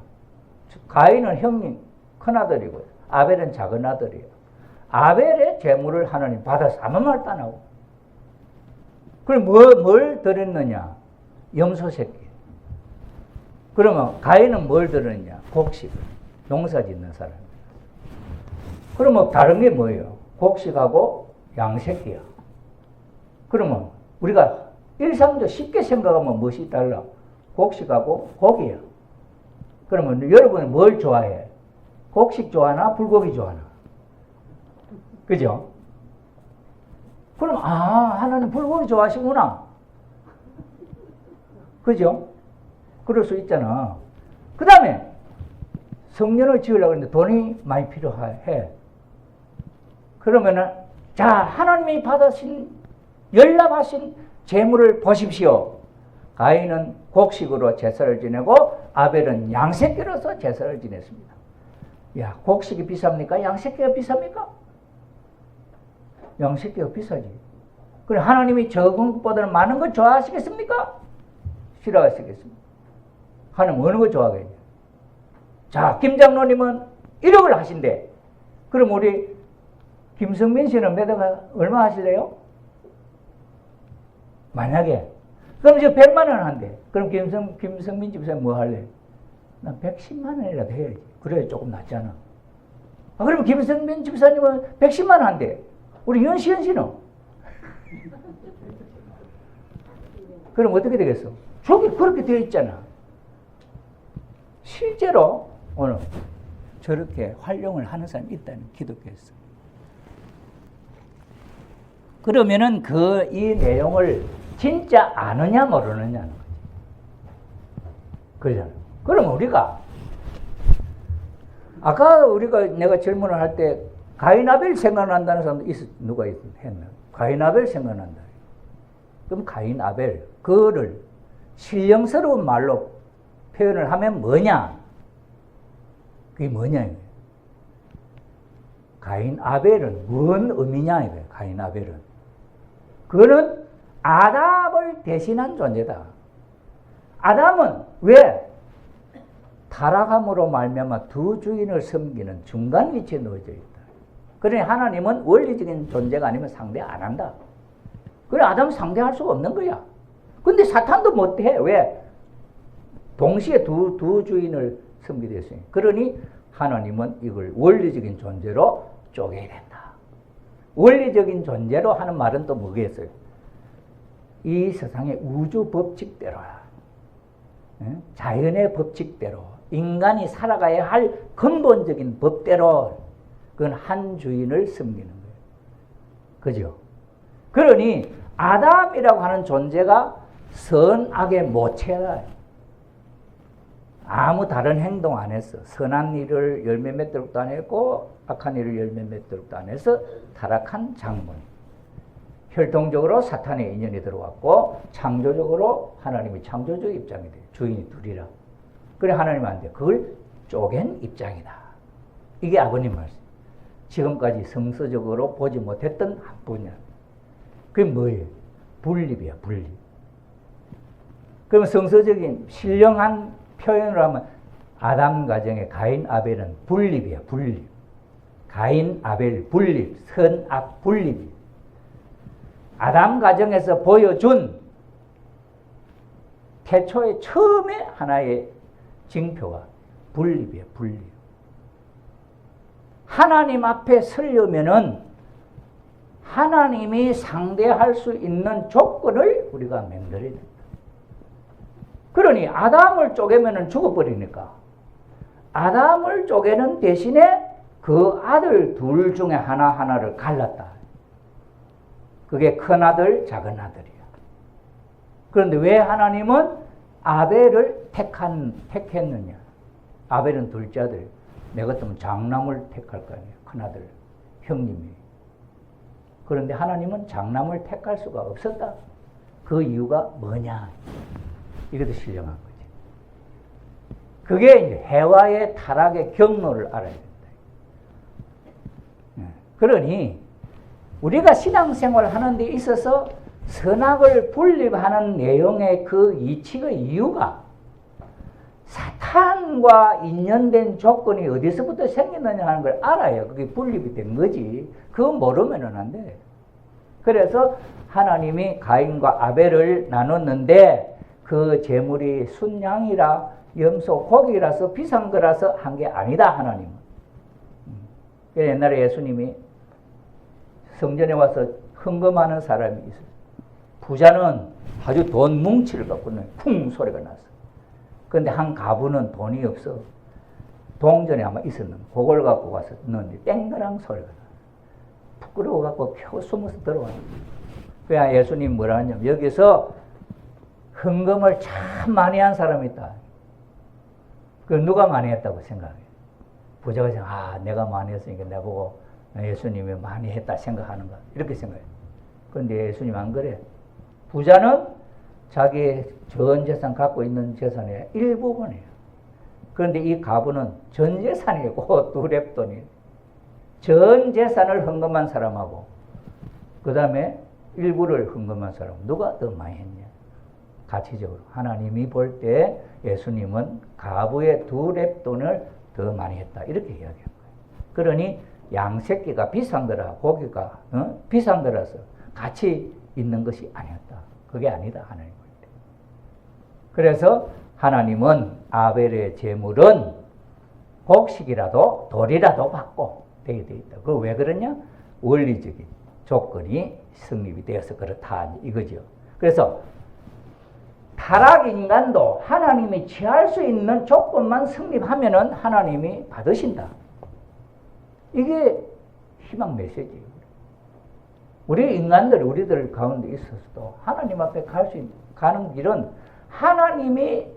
가인은 형님 큰아들이고 아벨은 작은아들이에요. 아벨의 재물을 하나님 받아서 아무 말도 안 하고. 그럼 뭘 드렸느냐? 염소 새끼. 그러면 가인은 뭘 드렸느냐? 곡식. 농사 짓는 사람. 그러면 다른 게 뭐예요? 곡식하고 양새끼야. 그러면 우리가 일상적으로 쉽게 생각하면 무엇이 달라? 곡식하고 고기야. 그러면 여러분은 뭘 좋아해? 곡식 좋아하나? 불고기 좋아하나? 그죠? 그럼 하나님 불고기 좋아하시구나. 그죠? 그럴 수 있잖아. 그 다음에 성전을 지으려고 하는데 돈이 많이 필요해. 그러면은 자, 하나님이 받으신 연락하신 재물을 보십시오. 가인은 곡식으로 제사를 지내고 아벨은 양새끼로서 제사를 지냈습니다. 야, 곡식이 비쌉니까? 양새끼가 비쌉니까? 양새끼가 비싸지. 그럼 하나님이 적은 것보다는 많은 것 좋아하시겠습니까? 싫어하시겠습니까? 하나님 어느 거 좋아하겠냐? 자, 김 장로님은 1억을 하신대. 그럼 우리 김성민 씨는 매달 얼마 하실래요? 만약에 그럼 이제 100만 원 한대. 그럼 김성민 집사님 뭐 할래? 난 110만 원이라도 해야지. 그래야 조금 낫잖아. 그러면 김성민 집사님은 110만 원 한대. 우리 연시현 씨는? 그럼 어떻게 되겠어? 저기 그렇게 되어 있잖아. 실제로 오늘 저렇게 활용을 하는 사람이 있다는 기독교에서. 그러면은 이 내용을 진짜 아느냐 모르느냐는 거지. 그러잖아. 그럼 우리가 아까 내가 질문을 할 때 가인 아벨 생각난다는 사람도 누가 했나? 가인 아벨 생각난다. 그럼 가인 아벨 그거를 신령스러운 말로 표현을 하면 뭐냐? 그게 뭐냐 이거예요. 가인 아벨은 뭔 의미냐 이거예요. 가인 아벨은 그거는 아담을 대신한 존재다. 아담은 왜? 타락함으로 말미암아 두 주인을 섬기는 중간 위치에 놓여져 있다. 그러니 하나님은 원리적인 존재가 아니면 상대 안 한다. 그래 아담은 상대할 수가 없는 거야. 근데 사탄도 못해. 왜? 동시에 두 주인을 섬기게 됐으니. 그러니 하나님은 이걸 원리적인 존재로 쪼개야 된다. 원리적인 존재로 하는 말은 또 뭐겠어요? 이 세상의 우주 법칙대로야. 자연의 법칙대로 인간이 살아가야 할 근본적인 법대로 그건 한 주인을 섬기는 거예요. 그죠? 그러니 아담이라고 하는 존재가 선악의 모체다. 아무 다른 행동 안 했어. 선한 일을 열매 맺도록도 안 했고 악한 일을 열매 맺도록도 안 해서 타락한 장본. 혈통적으로 사탄의 인연이 들어왔고 창조적으로 하나님이 창조적 입장이 돼요. 주인이 둘이라. 그래 하나님한테 그걸 쪼갠 입장이다. 이게 아버님 말씀. 지금까지 성서적으로 보지 못했던 한 분야. 그게 뭐예요? 분립이야, 분립. 그러면 성서적인 신령한 표현을 하면 아담 가정의 가인 아벨은 분립이야, 분립. 가인 아벨 분립, 선악 분립. 아담 가정에서 보여준 태초의 처음에 하나의 징표가 분립이야, 분립. 하나님 앞에 서려면은 하나님이 상대할 수 있는 조건을 우리가 만들어야 된다. 그러니 아담을 쪼개면은 죽어버리니까 아담을 쪼개는 대신에 그 아들 둘 중에 하나를 갈랐다. 그게 큰 아들, 작은 아들이야. 그런데 왜 하나님은 아벨을 택했느냐? 아벨은 둘째 아들. 내 같으면 장남을 택할 거 아니에요. 큰아들, 형님이. 그런데 하나님은 장남을 택할 수가 없었다. 그 이유가 뭐냐? 이것도 신령한 거지. 그게 이제 해와의 타락의 경로를 알아야 된다. 그러니 우리가 신앙생활을 하는 데 있어서 선악을 분립하는 내용의 그 이치의 이유가 사탄과 인연된 조건이 어디서부터 생기느냐 하는 걸 알아야 그게 분립이 된 거지. 그거 모르면은 안 돼. 그래서 하나님이 가인과 아벨을 나눴는데 그 제물이 순양이라 염소 고기라서 비싼 거라서 한 게 아니다, 하나님은. 옛날에 예수님이 성전에 와서 헌금하는 사람이 있어요. 부자는 아주 돈 뭉치를 갖고 쿵 소리가 났어. 그런데 한 가부는 돈이 없어. 동전에 아마 있었는데 그걸 갖고 가서 넣는데 땡그랑 소리가 나. 부끄러워 갖고 겨우 숨어서 들어와. 그래야 예수님 뭐라 하냐면 여기서 헌금을 참 많이 한 사람이 있다. 그 누가 많이 했다고 생각해? 부자가 생각, 내가 많이 했으니까 내가 보고 예수님이 많이 했다 생각하는가? 이렇게 생각해. 그런데 예수님 안 그래. 부자는 자기 전 재산 갖고 있는 재산의 일부분이에요. 그런데 이 가부는 전 재산이고 두 랩돈이 전 재산을 헌금한 사람하고 그 다음에 일부를 헌금한 사람 누가 더 많이 했냐? 가치적으로 하나님이 볼 때 예수님은 가부의 두 랩돈을 더 많이 했다 이렇게 이야기한 거예요. 그러니 양새끼가 비싼 거라 고기가 비싼 거라서 가치 있는 것이 아니었다. 그게 아니다, 하나님 볼 때. 그래서 하나님은 아벨의 제물은 곡식이라도 돌이라도 받고 되게 돼 있다. 그거 왜 그러냐? 원리적인 조건이 성립이 되어서 그렇다 이거죠. 그래서 타락 인간도 하나님이 취할 수 있는 조건만 성립하면은 하나님이 받으신다. 이게 희망 메시지예요. 우리 인간들, 우리들 가운데 있어서도 하나님 앞에 가는 길은 하나님이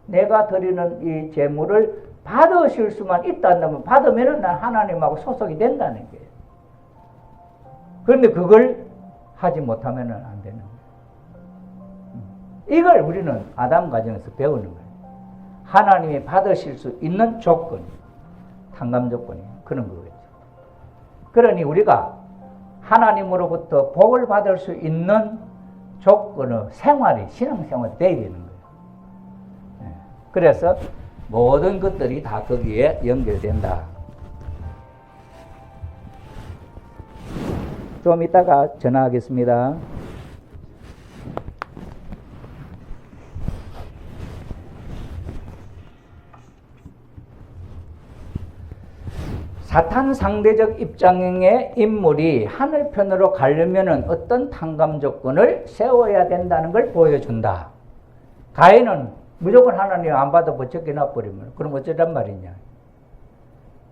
내가 드리는 이 제물을 받으실 수만 있다면 받으면은 난 하나님하고 소속이 된다는 거예요. 그런데 그걸 하지 못하면은 안 되는 거예요. 이걸 우리는 아담 과정에서 배우는 거예요. 하나님이 받으실 수 있는 조건, 탕감 조건이 그런 거겠죠. 그러니 우리가 하나님으로부터 복을 받을 수 있는 조건의 생활이 신앙생활이 되어야 되는 거예요. 그래서 모든 것들이 다 거기에 연결된다. 좀 이따가 전화하겠습니다. 사탄 상대적 입장의 인물이 하늘편으로 가려면 어떤 탕감 조건을 세워야 된다는 걸 보여준다. 가인은 무조건 하나님 안 받아 버쩍게 놔버리면 그럼 어쩌란 말이냐.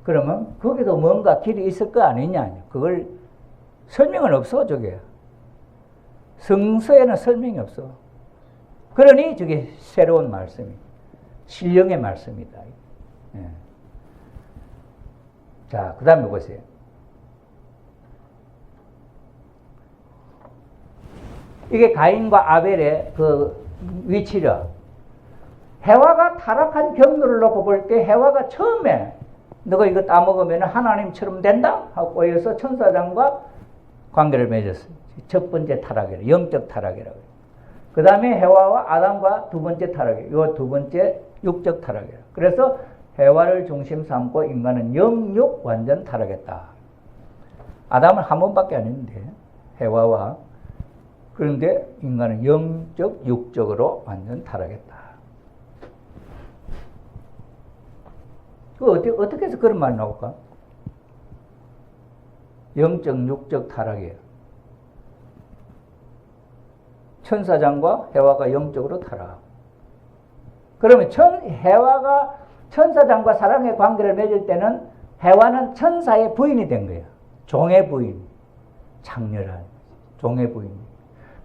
그러면 거기도 뭔가 길이 있을 거 아니냐. 그걸 설명은 없어. 저게 성서에는 설명이 없어. 그러니 저게 새로운 말씀이 신령의 말씀이다. 예. 자, 그 다음에 보세요. 이게 가인과 아벨의 그 위치력. 해와가 타락한 경로를 놓고 볼 때 해와가 처음에 너가 이거 따먹으면 하나님처럼 된다? 하고 꼬여서 천사장과 관계를 맺었어요. 첫 번째 타락이라, 영적 타락이라고. 그 다음에 해와와 아담과 두 번째 타락이에요. 이 두 번째 육적 타락이에요. 그래서 해와를 중심 삼고 인간은 영육 완전 타락했다. 아담은 한 번밖에 안 했는데 해와와 그런데 인간은 영적 육적으로 완전 타락했다. 그 어떻게 해서 그런 말이 나올까? 영적 육적 타락이에요. 천사장과 해와가 영적으로 타락. 그러면 해와가 천사장과 사랑의 관계를 맺을 때는 해와는 천사의 부인이 된 거예요. 종의 부인. 장렬한 종의 부인.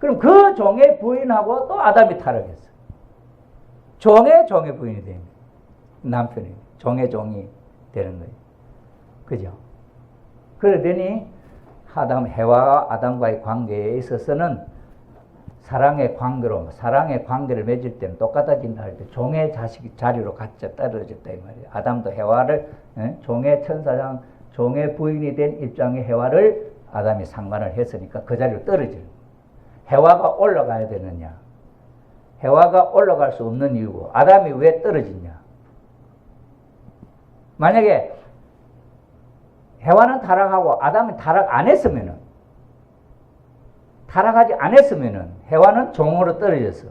그럼 그 종의 부인하고 또 아담이 타락했어. 종의 부인이 된 거예요. 남편이. 종의 종이 되는 거예요. 그죠? 그러더니 해와와 아담과의 관계에 있어서는 사랑의 관계를 맺을 때는 똑같아진다 할 때 종의 자식 자리로 같이 떨어졌다 이 말이에요. 아담도 해와를 종의 천사장, 종의 부인이 된 입장의 해와를 아담이 상관을 했으니까 그 자리로 떨어지는 거예요. 해와가 올라가야 되느냐? 해와가 올라갈 수 없는 이유고 아담이 왜 떨어지냐? 만약에 해와는 타락하고 아담이 타락하지 않았으면은 해와는 종으로 떨어져서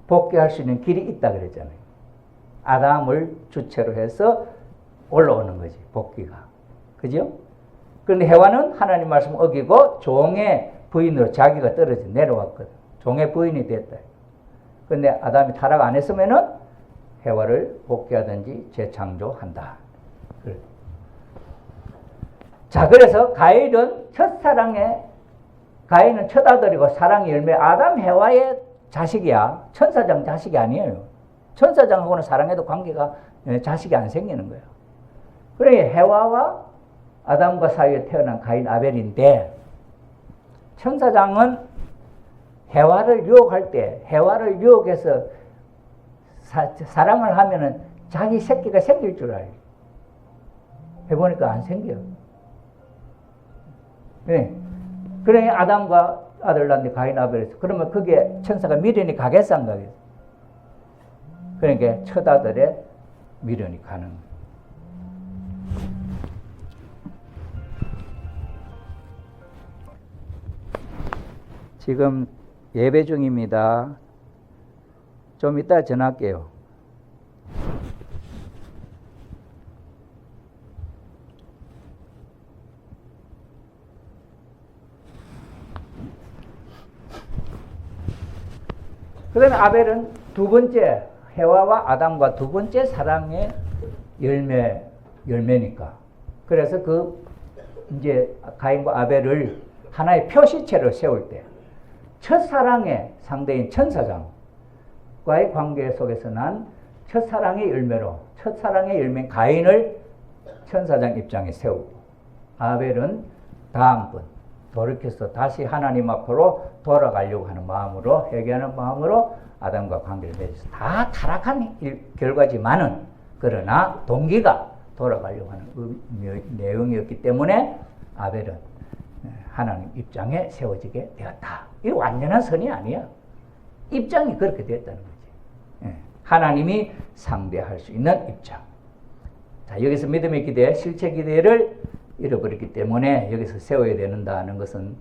복귀할 수 있는 길이 있다 그랬잖아요. 아담을 주체로 해서 올라오는 거지, 복귀가. 그죠? 그런데 해와는 하나님 말씀 어기고 종의 부인으로 자기가 떨어져 내려왔거든. 종의 부인이 됐다. 그런데 아담이 타락 안 했으면은 해와를 복귀하든지 재창조한다. 그래. 자, 그래서 가인은 첫아들이고 사랑의 열매, 아담 해와의 자식이야. 천사장 자식이 아니에요. 천사장하고는 사랑해도 관계가, 자식이 안 생기는 거예요. 그러니 해와와 아담과 사이에 태어난 가인 아벨인데, 천사장은 해와를 유혹해서 사랑을 하면은 자기 새끼가 생길 줄 알아요. 해보니까 안 생겨요. 네. 그러니 아담과 아들 낳는데 가인 아벨에서 그러면 그게 천사가 미련이 가겠어 안 가겠어? 그러니까 첫 아들의 미련이 가는 거예요. 지금 예배 중입니다. 좀 이따 전할게요. 그 다음에 아벨은 두 번째, 해와와 아담과 두 번째 사랑의 열매니까. 그래서 이제 가인과 아벨을 하나의 표시체로 세울 때, 첫사랑의 상대인 천사장과의 관계 속에서 난 첫사랑의 열매인 가인을 천사장 입장에 세우고, 아벨은 다음번, 돌이켜서 다시 하나님 앞으로 돌아가려고 하는 마음으로, 회개하는 마음으로 아담과 관계를 맺어서 다 타락한 결과지만은, 그러나 동기가 돌아가려고 하는 내용이었기 때문에 아벨은 하나님 입장에 세워지게 되었다. 이거 완전한 선이 아니야. 입장이 그렇게 됐다는 거지. 하나님이 상대할 수 있는 입장. 자, 여기서 믿음의 기대, 실체 기대를 잃어버렸기 때문에 여기서 세워야 된다는 것은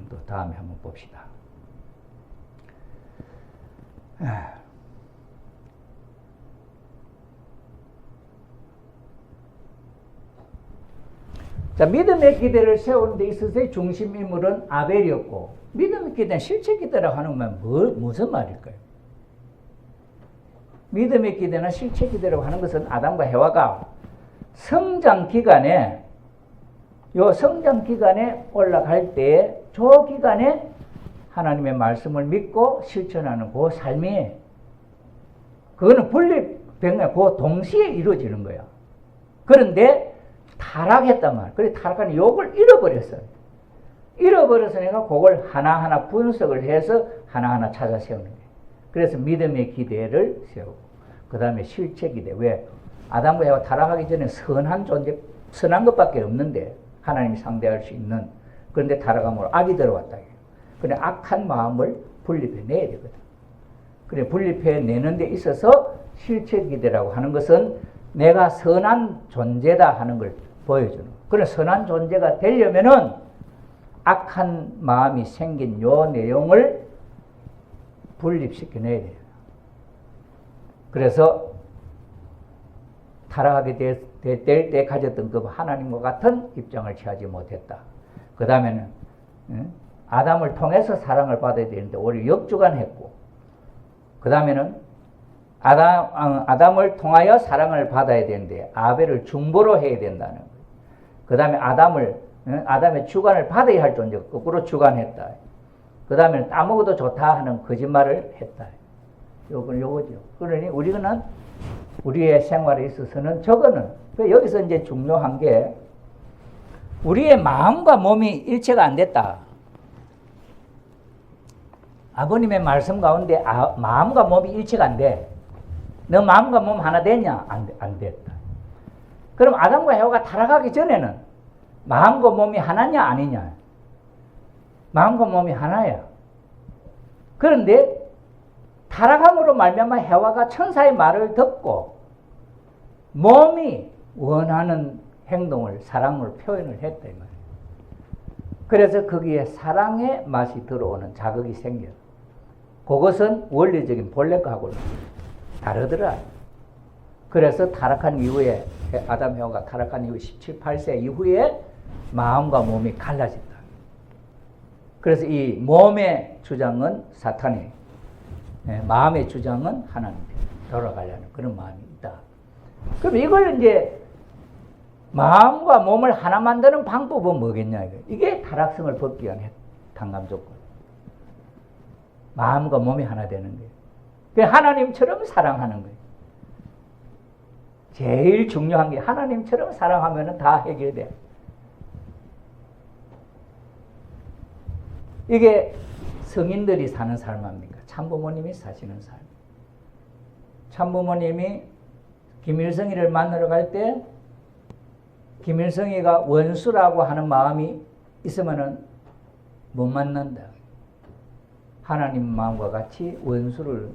또 다음에 한번 봅시다. 자, 믿음의 기대를 세우는 데 있어서의 중심 인물은 아벨이었고, 믿음의 기대는 실체 기대라고 하는 건 무슨 말일까요? 믿음의 기대나 실체 기대라고 하는 것은 아담과 해와가 성장 기간에 올라갈 때, 저 기간에 하나님의 말씀을 믿고 실천하는 그 삶이, 그거는 분립병에 그 동시에 이루어지는 거야. 그런데 타락했단 말이야. 그래, 타락한 욕을 잃어버렸어요. 내가 그걸 하나하나 분석을 해서 하나하나 찾아 세우는 거예요. 그래서 믿음의 기대를 세우고, 그 다음에 실체 기대. 왜? 아담과 해와 타락하기 전에 선한 것밖에 없는데, 하나님이 상대할 수 있는. 그런데 타락함으로 악이 들어왔다. 그래, 악한 마음을 분립해 내야 되거든. 그래, 분립해 내는 데 있어서 실체 기대라고 하는 것은 내가 선한 존재다 하는 걸 보여주는. 그래, 선한 존재가 되려면은 악한 마음이 생긴 요 내용을 분립시켜 내야 돼요. 그래서 타락하게 될 때 가졌던 그 하나님과 같은 입장을 취하지 못했다. 그 다음에는 아담을 통해서 사랑을 받아야 되는데 오히려 역주간했고, 그 다음에는 아담을 통하여 사랑을 받아야 되는데 아벨을 중보로 해야 된다는 거예요. 그 다음에 아담의 주관을 받아야 할 존재가 거꾸로 주관했다. 그 다음에는 따먹어도 좋다 하는 거짓말을 했다. 요거죠. 그러니 우리는 우리의 생활에 있어서는 저거는 여기서 이제 중요한 게 우리의 마음과 몸이 일체가 안 됐다. 아버님의 말씀 가운데 마음과 몸이 일체가 안 돼. 너 마음과 몸 하나 됐냐? 안 됐다. 그럼 아담과 해와가 타락하기 전에는 마음과 몸이 하나냐 아니냐? 마음과 몸이 하나야. 그런데 타락함으로 말미암아 해와가 천사의 말을 듣고 몸이 원하는 행동을 사랑으로 표현을 했다 이 말이에요. 그래서 거기에 사랑의 맛이 들어오는 자극이 생겨. 그것은 원리적인 본래 거하고는 다르더라. 그래서 타락한 이후에 아담 해와가 타락한 이후 17, 8세 이후에 마음과 몸이 갈라진다. 그래서 이 몸의 주장은 사탄이, 마음의 주장은 하나님께 돌아가려는 그런 마음이 있다. 그럼 이걸 이제 마음과 몸을 하나 만드는 방법은 뭐겠냐? 이게 타락성을 벗기 위한 단감 조건. 마음과 몸이 하나 되는 거예요. 하나님처럼 사랑하는 거예요. 제일 중요한 게 하나님처럼 사랑하면 다 해결돼. 이게 성인들이 사는 삶 아닙니까? 참부모님이 사시는 삶. 참부모님이 김일성이를 만나러 갈 때 김일성이가 원수라고 하는 마음이 있으면은 못 만난다. 하나님 마음과 같이 원수를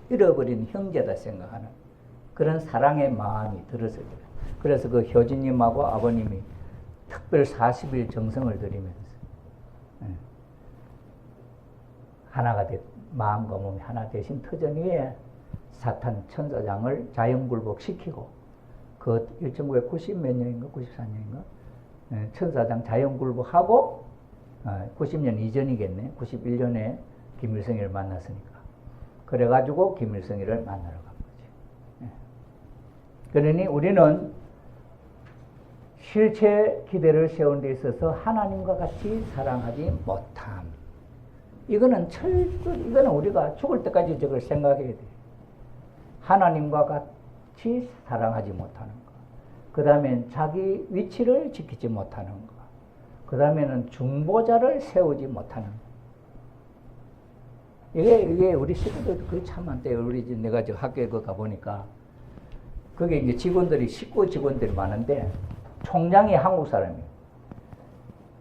잃어버린 형제다 생각하는 그런 사랑의 마음이 들어서 그래요. 그래서 그 효진님하고 아버님이 특별 40일 정성을 들이면서 하나가 마음과 몸이 하나 되신 터전 위에 사탄 천사장을 자연굴복시키고 그 1990 몇 년인가 94년인가 천사장 자연굴복하고 90년 이전이겠네. 91년에 김일성이를 만났으니까. 그래가지고 김일성이를 만나러 간 거지. 그러니 우리는 실체 기대를 세운 데 있어서 하나님과 같이 사랑하지 못함. 이거는 이거는 우리가 죽을 때까지 저걸 생각해야 돼. 하나님과 같이 사랑하지 못하는 것. 그 다음엔 자기 위치를 지키지 못하는 것. 그 다음에는 중보자를 세우지 못하는 것. 이게 우리 시대도 그게 참 많대요. 내가 저 학교에 가보니까 그게 이제 식구 직원들이 많은데 총장이 한국 사람이에요.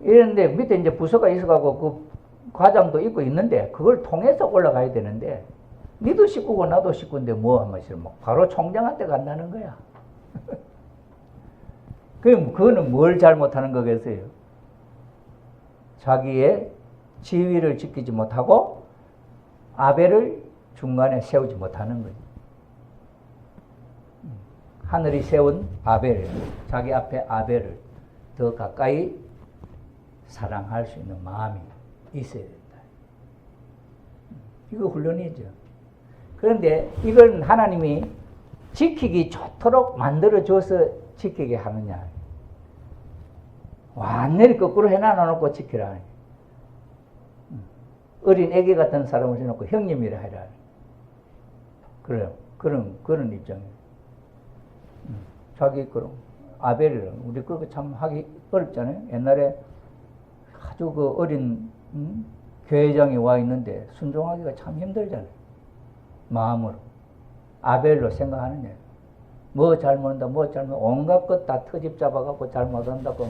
이런데 밑에 이제 부서가 있어가고 그 과장도 있고 있는데 그걸 통해서 올라가야 되는데 니도 식구고 나도 식구인데 뭐 하면서 막 바로 총장한테 간다는 거야. 그거는 뭘 잘못하는 거겠어요? 자기의 지위를 지키지 못하고 아벨을 중간에 세우지 못하는 거지. 하늘이 세운 아벨, 자기 앞에 아벨을 더 가까이 사랑할 수 있는 마음이 있어야 된다. 이거 훈련이죠. 그런데 이건 하나님이 지키기 좋도록 만들어줘서 지키게 하느냐. 완전히 거꾸로 해놔놓고 지키라. 어린 애기 같은 사람을 해놓고 형님이라 해라. 그래요. 그런 입장이에요. 자기 아벨을 우리 그거 참 하기 어렵잖아요. 옛날에 아주 그 어린 교회장이 와 있는데 순종하기가 참 힘들잖아요. 마음으로 아벨로 생각하느냐. 뭐 잘못한다, 온갖 것 다 터집 잡아갖고 잘못한다고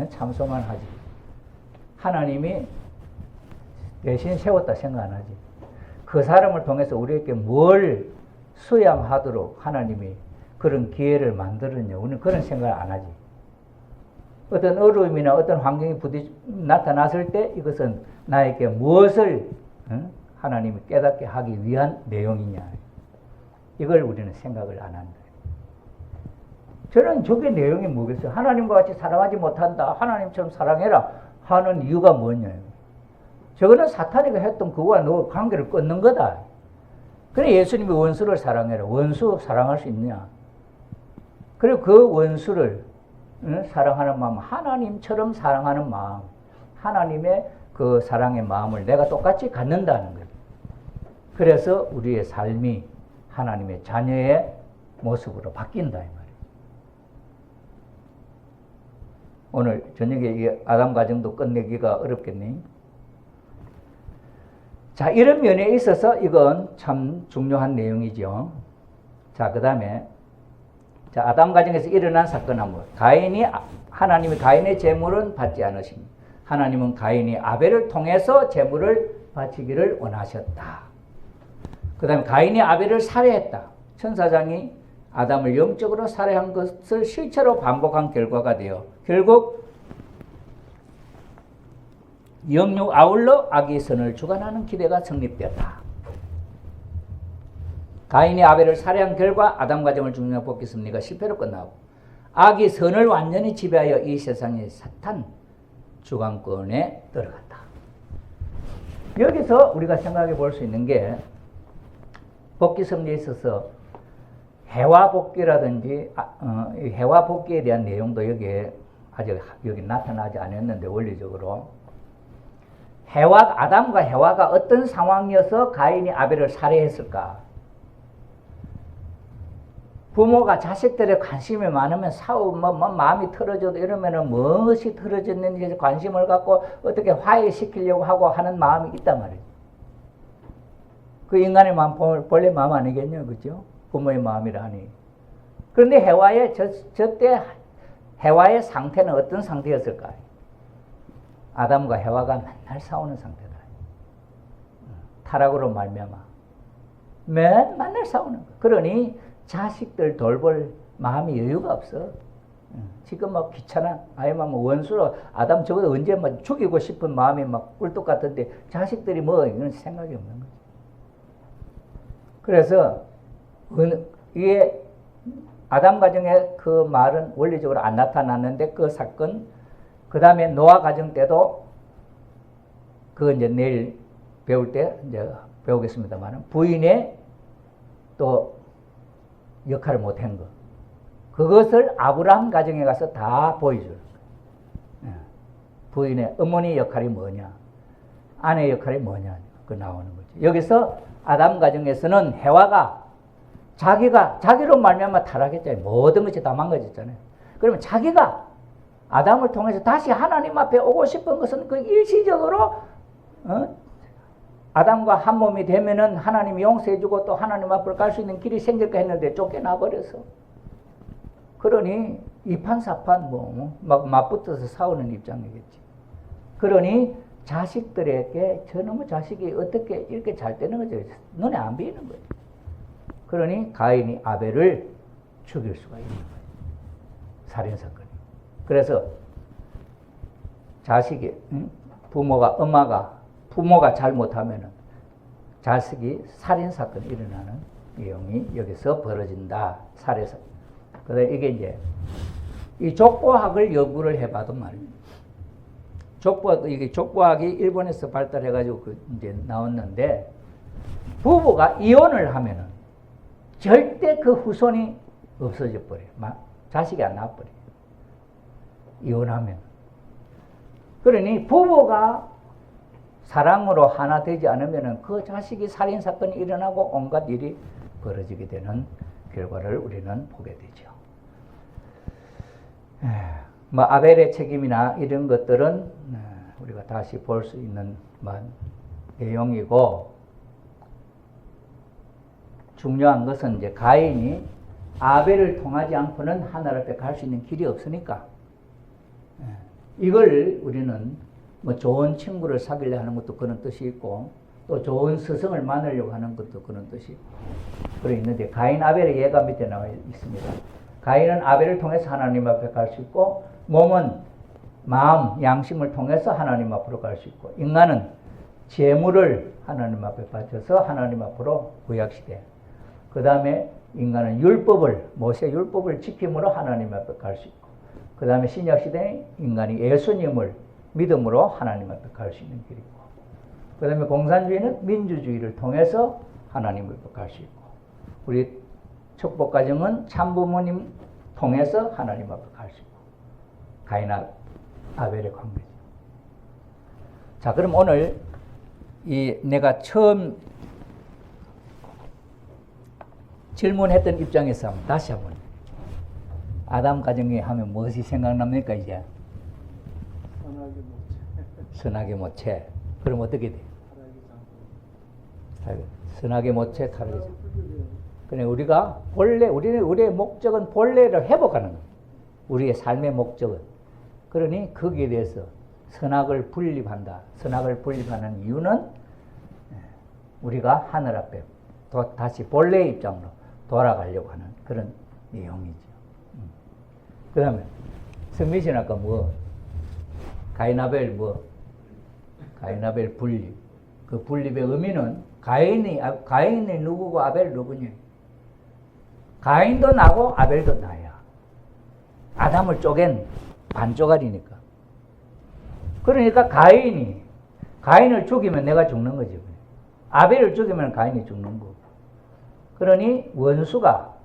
참소만 하지. 하나님이 대신 세웠다 생각 안 하지. 그 사람을 통해서 우리에게 뭘 수양하도록 하나님이 그런 기회를 만들었냐. 우리는 그런 생각을 안 하지. 어떤 어려움이나 어떤 환경이 나타났을 때 이것은 나에게 무엇을 하나님이 깨닫게 하기 위한 내용이냐. 이걸 우리는 생각을 안 한다. 저는 저게 내용이 뭐겠어요? 하나님과 같이 사랑하지 못한다. 하나님처럼 사랑해라 하는 이유가 뭐냐. 저거는 사탄이가 했던 그와 너 관계를 끊는 거다. 그래 예수님이 원수를 사랑해라. 원수 사랑할 수 있느냐. 그리고 그 원수를 사랑하는 마음, 하나님처럼 사랑하는 마음, 하나님의 그 사랑의 마음을 내가 똑같이 갖는다는 거예요. 그래서 우리의 삶이 하나님의 자녀의 모습으로 바뀐다 이 말이에요. 오늘 저녁에 이 아담 가정도 끝내기가 어렵겠네. 자, 이런 면에 있어서 이건 참 중요한 내용이죠. 자, 그 다음에 자, 아담 가정에서 일어난 사건 한번. 하나님이 가인의 제물은 받지 않으십니다. 하나님은 가인이 아벨을 통해서 제물을 바치기를 원하셨다. 그 다음에 가인이 아벨을 살해했다. 천사장이 아담을 영적으로 살해한 것을 실체로 반복한 결과가 되어 결국 영육 아울러 악의 선을 주관하는 기대가 성립되었다. 가인이 아벨을 살해한 결과 아담 가정을 중요한 복귀 섭리가 실패로 끝나고 악이 선을 완전히 지배하여 이 세상의 사탄 주관권에 들어갔다. 여기서 우리가 생각해 볼 수 있는 게 복귀 섭리에 있어서 해와 복귀라든지 해와 복귀에 대한 내용도 여기에 아직 여기 나타나지 않았는데 원리적으로 아담과 해와가 어떤 상황이어서 가인이 아벨을 살해했을까? 부모가 자식들의 관심이 많으면 마음이 틀어져도 이러면은 무엇이 틀어졌는지 관심을 갖고 어떻게 화해시키려고 하고 하는 마음이 있단 말이에요. 그 인간의 마음, 본래 마음 아니겠냐, 그죠? 부모의 마음이라 하니. 그런데 저때 해와의 상태는 어떤 상태였을까요? 아담과 해와가 맨날 싸우는 상태다. 타락으로 말미암아 맨날 싸우는 거. 그러니 자식들 돌볼 마음이 여유가 없어. 지금 막 귀찮아. 아니면 원수로 아담 적어도 언제 막 죽이고 싶은 마음이 막 꿀떡 같은데 자식들이 뭐 이런 생각이 없는 거지. 그래서 이게 아담 가정의 그 말은 원리적으로 안 나타났는데 그 사건 그 다음에 노아 가정 때도 그거 이제 내일 배울 때 이제 배우겠습니다만 부인의 또 역할을 못한 거 그것을 아브라함 가정에 가서 다 보여줘요. 부인의 어머니 역할이 뭐냐 아내 역할이 뭐냐 그 나오는 거죠. 여기서 아담 가정에서는 해와가 자기로 말미암아 타락했잖아요. 모든 것이 다 망가졌잖아요. 그러면 자기가 아담을 통해서 다시 하나님 앞에 오고 싶은 것은 그 일시적으로 아담과 한 몸이 되면은 하나님이 용서해주고 또 하나님 앞으로 갈 수 있는 길이 생길까 했는데 쫓겨나 버려서 그러니 이판사판 막 맞붙어서 싸우는 입장이겠지. 그러니 자식들에게 저놈의 자식이 어떻게 이렇게 잘 되는 거죠. 눈에 안 보이는 거예요. 그러니 가인이 아벨을 죽일 수가 있는 거예요. 살인사건이. 그래서 자식이 부모가 잘못하면은 자식이 살인사건이 일어나는 내용이 여기서 벌어진다. 살해사건. 그래서 이게 이제 이 족보학을 연구를 해봐도 말입니다. 이게 족보학이 일본에서 발달해가지고 이제 나왔는데 부부가 이혼을 하면은 절대 그 후손이 없어져 버려요. 자식이 안 나와버려요. 이혼하면. 그러니 부부가 사랑으로 하나 되지 않으면은 그 자식이 살인사건이 일어나고 온갖 일이 벌어지게 되는 결과를 우리는 보게 되죠. 아벨의 책임이나 이런 것들은 우리가 다시 볼 수 있는 내용이고 중요한 것은 이제 가인이 아벨을 통하지 않고는 하나님 앞에 갈 수 있는 길이 없으니까 이걸 우리는 좋은 친구를 사귀려 하는 것도 그런 뜻이 있고 또 좋은 스승을 만나려고 하는 것도 그런 뜻이 그래 있는데 가인 아벨의 예가 밑에 나와 있습니다. 가인은 아벨을 통해서 하나님 앞에 갈 수 있고 몸은 마음, 양심을 통해서 하나님 앞으로 갈 수 있고 인간은 재물을 하나님 앞에 바쳐서 하나님 앞으로 구약시대 그 다음에 인간은 모세 율법을 지킴으로 하나님 앞에 갈 수 있고 그 다음에 신약시대에 인간이 예수님을 믿음으로 하나님 앞에 갈 수 있는 길이고 그 다음에 공산주의는 민주주의를 통해서 하나님 앞에 갈 수 있고 우리 축복가정은 참부모님 통해서 하나님 앞에 갈 수 있고 가인과 아벨의 관계죠. 자, 그럼 오늘 질문했던 입장에서 한번 다시 한번 아담 가정에 하면 무엇이 생각납니까 이제? 선하게 못해. 선하게 못해. 그럼 어떻게 돼? 타락이 장소. 선하게 못해 타락이 장소. 훌륭해요. 그래 우리가 본래 우리의 목적은 본래를 회복하는 거예요. 우리의 삶의 목적은. 그러니 거기에 대해서 선악을 분립한다. 선악을 분립하는 이유는 우리가 하늘 앞에 다시 본래의 입장으로 돌아가려고 하는 그런 내용이죠. 그 다음에 성민 아까 가인아벨 가인아벨 분립. 그 분립의 의미는 가인이 누구고 아벨 누구냐? 가인도 나고 아벨도 나야. 아담을 쪼갠 반쪼가리니까. 그러니까 가인을 죽이면 내가 죽는 거지. 아벨을 죽이면 가인이 죽는 거고. 그러니 원수가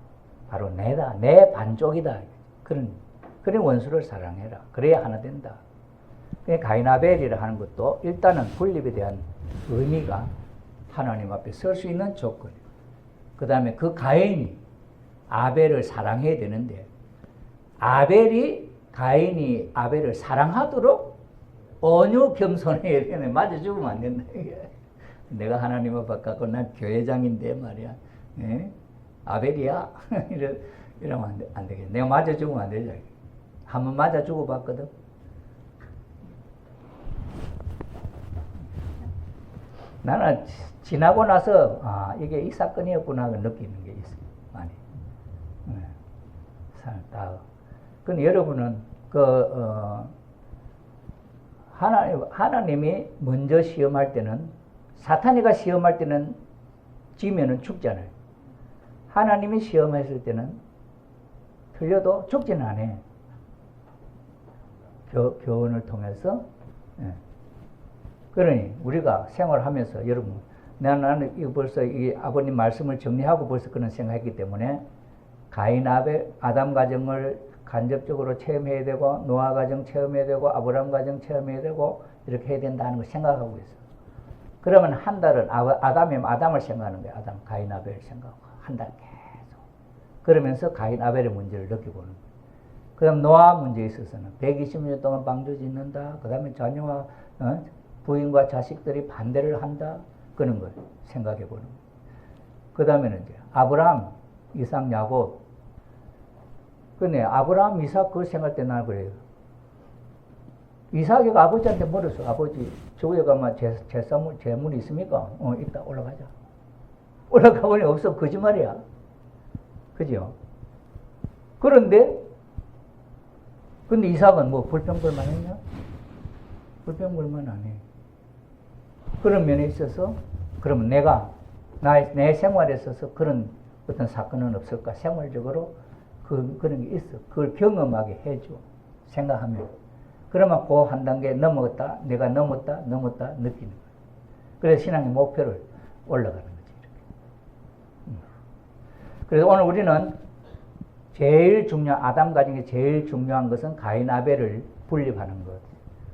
바로 내다. 내 반쪽이다. 그런 원수를 사랑해라. 그래야 하나 된다. 가인 아벨이라 하는 것도 일단은 분립에 대한 의미가 하나님 앞에 설 수 있는 조건이에요. 그 다음에 그 가인이 아벨을 사랑해야 되는데 가인이 아벨을 사랑하도록 온유 겸손해야 되네. 맞아 죽으면 안 된다. 내가 하나님 앞에 갖고 난 교회장인데 말이야. 예? 아벨이야. 이러면 안 되겠네. 내가 맞아 죽으면 안 되죠. 한번 맞아 죽어봤거든. 나는 지나고 나서 이게 이 사건이었구나 느끼는 게 있어요. 많이. 근데 여러분은 하나님이 먼저 시험할 때는 사탄이가 시험할 때는 지면은 죽잖아요. 하나님이 시험했을 때는 틀려도 죽지는 않아요. 교훈을 통해서. 그러니 우리가 생활하면서 여러분 나는 이거 벌써 이 아버님 말씀을 정리하고 벌써 그런 생각했기 때문에 가인 아벨 아담 가정을 간접적으로 체험해야 되고 노아 가정 체험해야 되고 아브라함 가정 체험해야 되고 이렇게 해야 된다는 걸 생각하고 있어요. 그러면 한 달은 아담이면 아담을 생각하는 거예요. 아담 가인 아벨을 생각하고 한 달 계속 그러면서 가인 아벨의 문제를 느끼고는 거예요. 그 다음 노아 문제에 있어서는 120년 동안 방주 짓는다. 그 다음에 자녀와 부인과 자식들이 반대를 한다. 그런 걸 생각해 보는 거예요. 그 다음에는 이제 아브라함, 이삭, 야곱. 근데 아브라함, 이삭 그걸 생각할 때 나 그래요. 이삭이가 아버지한테 물었어. 아버지, 저기에 가면 재물이 있습니까? 있다. 올라가자. 올라가보니 없어. 거짓말이야. 그죠? 근데 이삭은 불평불만 했냐? 불평불만 안 해. 그런 면에 있어서, 그러면 내 생활에 있어서 그런 어떤 사건은 없을까? 생활적으로 그런 게 있어. 그걸 경험하게 해줘. 생각하면. 그러면 그 한 단계 넘어갔다, 내가 넘었다 느끼는 거야. 그래서 신앙의 목표를 올라가는 거지. 이렇게. 그래서 오늘 우리는 아담 가정의 제일 중요한 것은 가인 아벨을 분립하는 것.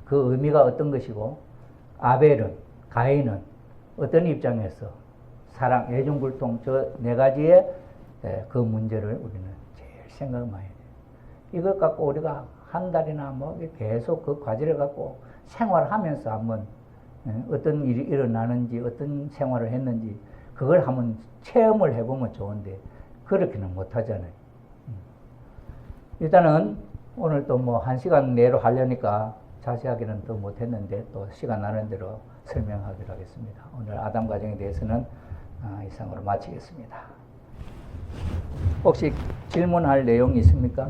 그 의미가 어떤 것이고, 가인은 어떤 입장에서 사랑, 애정불통, 저 네 가지의 그 문제를 우리는 제일 생각 많이 해요. 이걸 갖고 우리가 한 달이나 계속 그 과제를 갖고 생활하면서 한번 어떤 일이 일어나는지, 어떤 생활을 했는지, 그걸 한번 체험을 해보면 좋은데, 그렇게는 못 하잖아요. 일단은 오늘 또 1시간 내로 하려니까 자세하게는 더 못했는데 또 시간 나는 대로 설명하기로 하겠습니다. 오늘 아담 가정에 대해서는 이상으로 마치겠습니다. 혹시 질문할 내용이 있습니까?